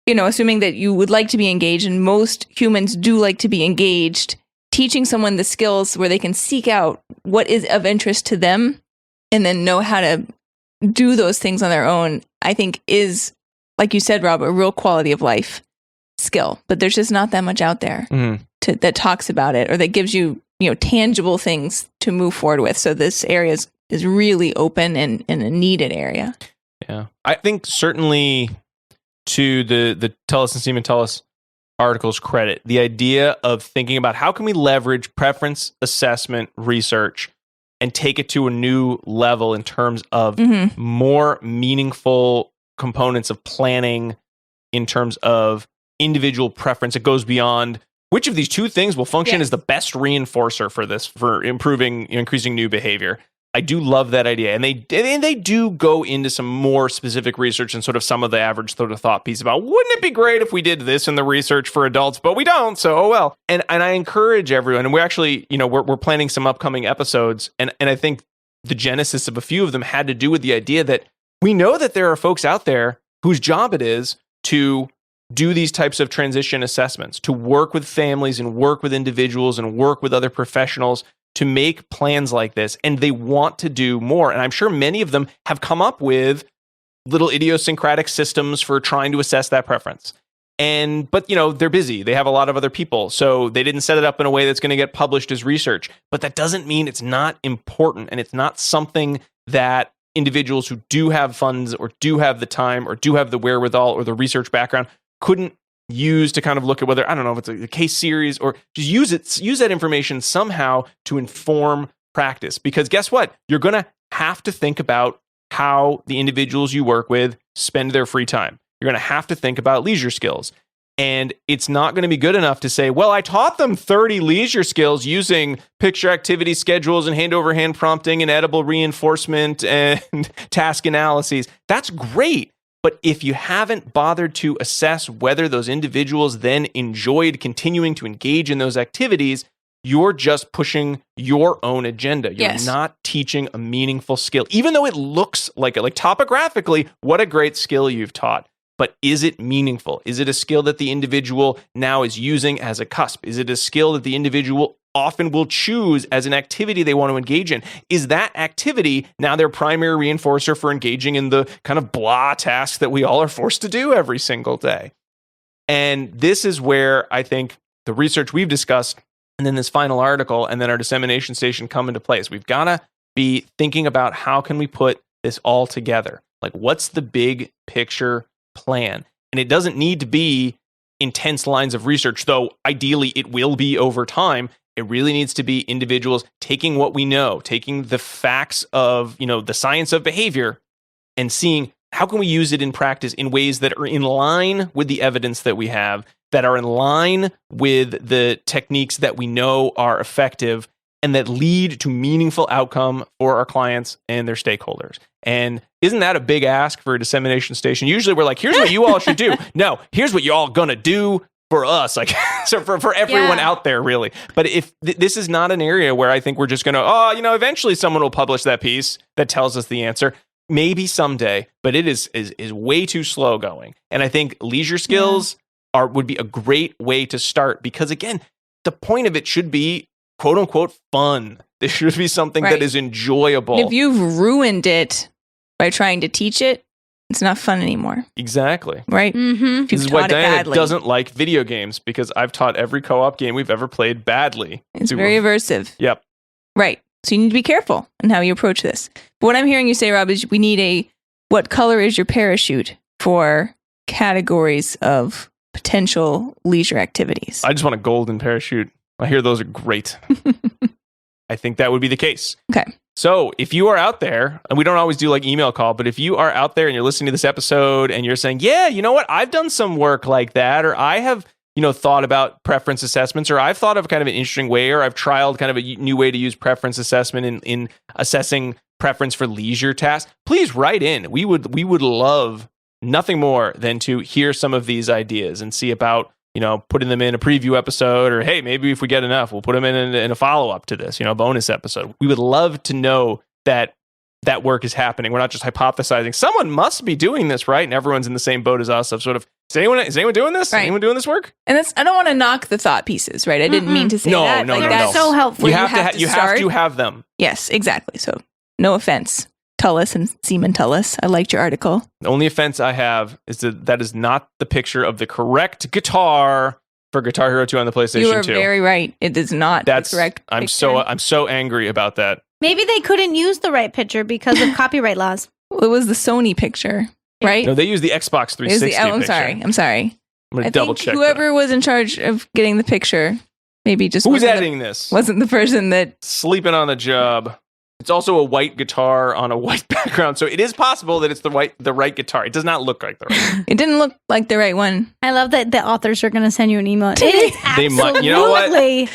assuming that you would like to be engaged, and most humans do like to be engaged, teaching someone the skills where they can seek out what is of interest to them and then know how to do those things on their own, I think is, like you said, Rob, a real quality of life skill. But there's just not that much out there that talks about it or that gives you, tangible things to move forward with. So this area is really open and a needed area. Yeah. I think certainly to the Tullis and Seaman Tullis article's credit, the idea of thinking about how can we leverage preference assessment research and take it to a new level in terms of more meaningful components of planning in terms of individual preference. It goes beyond which of these two things will function as the best reinforcer for increasing new behavior. I do love that idea. And they do go into some more specific research and sort of some of the average sort of thought piece about, wouldn't it be great if we did this in the research for adults, but we don't. So, oh well. And I encourage everyone, and we're actually, we're planning some upcoming episodes. And I think the genesis of a few of them had to do with the idea that we know that there are folks out there whose job it is to do these types of transition assessments, to work with families and work with individuals and work with other professionals to make plans like this, and they want to do more. And I'm sure many of them have come up with little idiosyncratic systems for trying to assess that preference. But they're busy. They have a lot of other people, so they didn't set it up in a way that's going to get published as research. But that doesn't mean it's not important, and it's not something that individuals who do have funds or do have the time or do have the wherewithal or the research background couldn't use to kind of look at whether, I don't know if it's a case series or just use that information somehow to inform practice. Because guess what? You're going to have to think about how the individuals you work with spend their free time. You're going to have to think about leisure skills. And it's not going to be good enough to say, well, I taught them 30 leisure skills using picture activity schedules and hand-over-hand prompting and edible reinforcement and task analyses. That's great. But if you haven't bothered to assess whether those individuals then enjoyed continuing to engage in those activities, you're just pushing your own agenda. You're not teaching a meaningful skill, even though it looks like it. Like topographically, what a great skill you've taught. But is it meaningful? Is it a skill that the individual now is using as a cusp? Is it a skill that the individual often will choose as an activity they want to engage in? Is that activity now their primary reinforcer for engaging in the kind of blah tasks that we all are forced to do every single day? And this is where I think the research we've discussed and then this final article and then our dissemination station come into place. We've got to be thinking about how can we put this all together? Like, what's the big picture plan? And it doesn't need to be intense lines of research, though ideally it will be over time. It really needs to be individuals taking what we know, taking the facts of, the science of behavior and seeing how can we use it in practice in ways that are in line with the evidence that we have, that are in line with the techniques that we know are effective and that lead to meaningful outcome for our clients and their stakeholders. And isn't that a big ask for a dissemination station? Usually we're like, here's what you all should do. No, here's what you all gonna do for us. Like, so for everyone out there, really. But if this is not an area where I think we're just gonna, eventually someone will publish that piece that tells us the answer. Maybe someday, but it is way too slow going. And I think leisure skills would be a great way to start, because again, the point of it should be quote unquote fun. This should be something that is enjoyable. And if you've ruined it by trying to teach it, it's not fun anymore. Exactly. Right? Mm-hmm. This is why Diana doesn't like video games, because I've taught every co-op game we've ever played badly. It's very aversive. Yep. Right. So you need to be careful in how you approach this. But what I'm hearing you say, Rob, is we need what color is your parachute for categories of potential leisure activities? I just want a golden parachute. I hear those are great. I think that would be the case. Okay. So if you are out there, and we don't always do like email call, but if you are out there and you're listening to this episode and you're saying, yeah, you know what, I've done some work like that, or I have, thought about preference assessments, or I've thought of kind of an interesting way, or I've trialed kind of a new way to use preference assessment in assessing preference for leisure tasks, please write in. We would love nothing more than to hear some of these ideas and see about, putting them in a preview episode, or hey, maybe if we get enough, we'll put them in a follow-up to this, bonus episode. We would love to know that work is happening. We're not just hypothesizing. Someone must be doing this, right? And everyone's in the same boat as us of sort of, is anyone doing this? Right. Anyone doing this work? And I don't want to knock the thought pieces, right? I didn't mean to say that. No. That's so helpful. You have to have them. Yes, exactly. So no offense, Tullis and Seaman Tullis. I liked your article. The only offense I have is that is not the picture of the correct guitar for Guitar Hero 2 on the PlayStation 2. You are very right. It is not the correct picture. I'm so angry about that. Maybe they couldn't use the right picture because of copyright laws. Well, it was the Sony picture, right? No, they used the Xbox 360 picture. I'm sorry. I'm going to double check whoever was in charge of getting the picture, maybe just who's editing this? Wasn't the person that sleeping on the job. It's also a white guitar on a white background, so it is possible that it's the right guitar. It does not look like the right one. It didn't look like the right one. I love that the authors are going to send you an email. It is absolutely you know what? maybe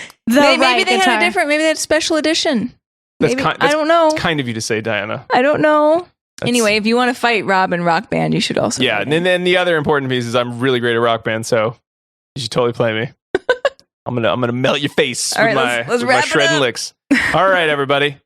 they had a different. Maybe they had a special edition. I don't know. It's kind of you to say, Diana. I don't know. Anyway, if you want to fight Rob in Rock Band, you should also. Yeah, and then the other important piece is I'm really great at Rock Band, so you should totally play me. I'm gonna melt your face with my shred licks. All right, everybody.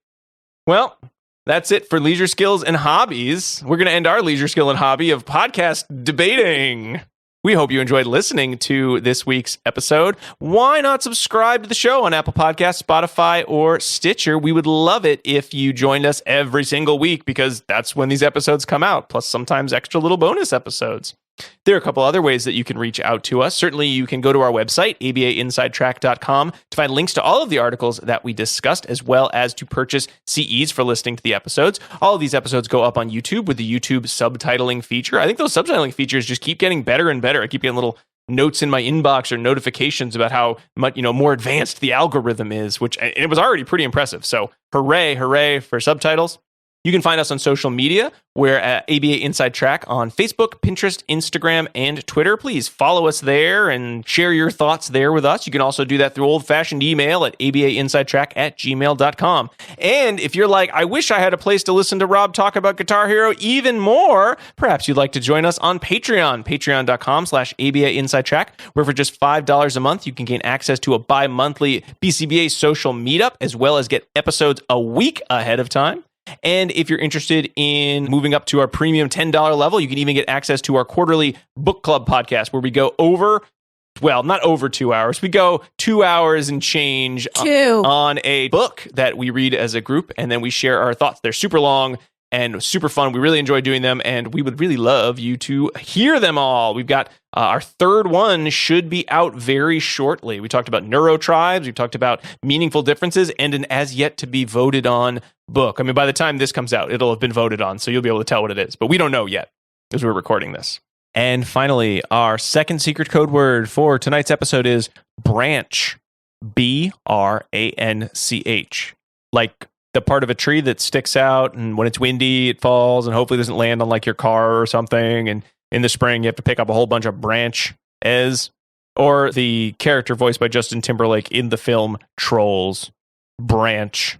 Well, that's it for leisure skills and hobbies. We're gonna end our leisure skill and hobby of podcast debating. We hope you enjoyed listening to this week's episode. Why not subscribe to the show on Apple Podcasts, Spotify, or Stitcher? We would love it if you joined us every single week, because that's when these episodes come out, plus sometimes extra little bonus episodes. There are a couple other ways that you can reach out to us. Certainly, you can go to our website, abainsidetrack.com, to find links to all of the articles that we discussed, as well as to purchase CEs for listening to the episodes. All of these episodes go up on YouTube with the YouTube subtitling feature. I think those subtitling features just keep getting better and better. I keep getting little notes in my inbox or notifications about how much more advanced the algorithm is, which it was already pretty impressive. So hooray for subtitles. You can find us on social media. We're at ABA Inside Track on Facebook, Pinterest, Instagram, and Twitter. Please follow us there and share your thoughts there with us. You can also do that through old-fashioned email at abainsidetrack@gmail.com. And if you're like, I wish I had a place to listen to Rob talk about Guitar Hero even more, perhaps you'd like to join us on Patreon, patreon.com/ABAinsidetrack, where for just $5 a month, you can gain access to a bi-monthly BCBA social meetup, as well as get episodes a week ahead of time. And if you're interested in moving up to our premium $10 level, you can even get access to our quarterly book club podcast, where we go not over 2 hours. We go 2 hours and change on a book that we read as a group, and then we share our thoughts. They're super long, and super fun. We really enjoy doing them, and we would really love you to hear them all. We've got our third one should be out very shortly. We talked about neurotribes. We talked about meaningful differences and an as yet to be voted on book. I mean, by the time this comes out, it'll have been voted on, so you'll be able to tell what it is. But we don't know yet as we're recording this. And finally, our second secret code word for tonight's episode is branch. B-R-A-N-C-H. Like the part of a tree that sticks out, and when it's windy, it falls and hopefully doesn't land on like your car or something. And in the spring, you have to pick up a whole bunch of branches. Or the character voiced by Justin Timberlake in the film Trolls, branch.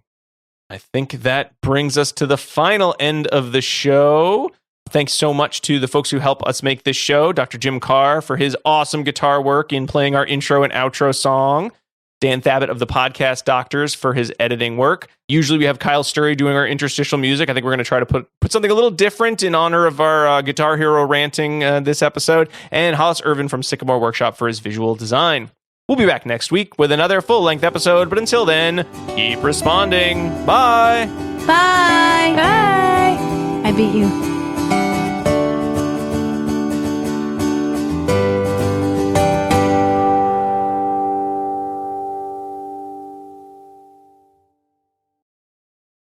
I think that brings us to the final end of the show. Thanks so much to the folks who help us make this show. Dr. Jim Carr for his awesome guitar work in playing our intro and outro song. Dan Thabit of the Podcast Doctors for his editing work. Usually we have Kyle Sturry doing our interstitial music. I think we're going to try to put something a little different in honor of our Guitar Hero ranting this episode. And Hollis Irvin from Sycamore Workshop for his visual design. We'll be back next week with another full-length episode. But until then, keep responding. Bye. Bye. Bye. I beat you.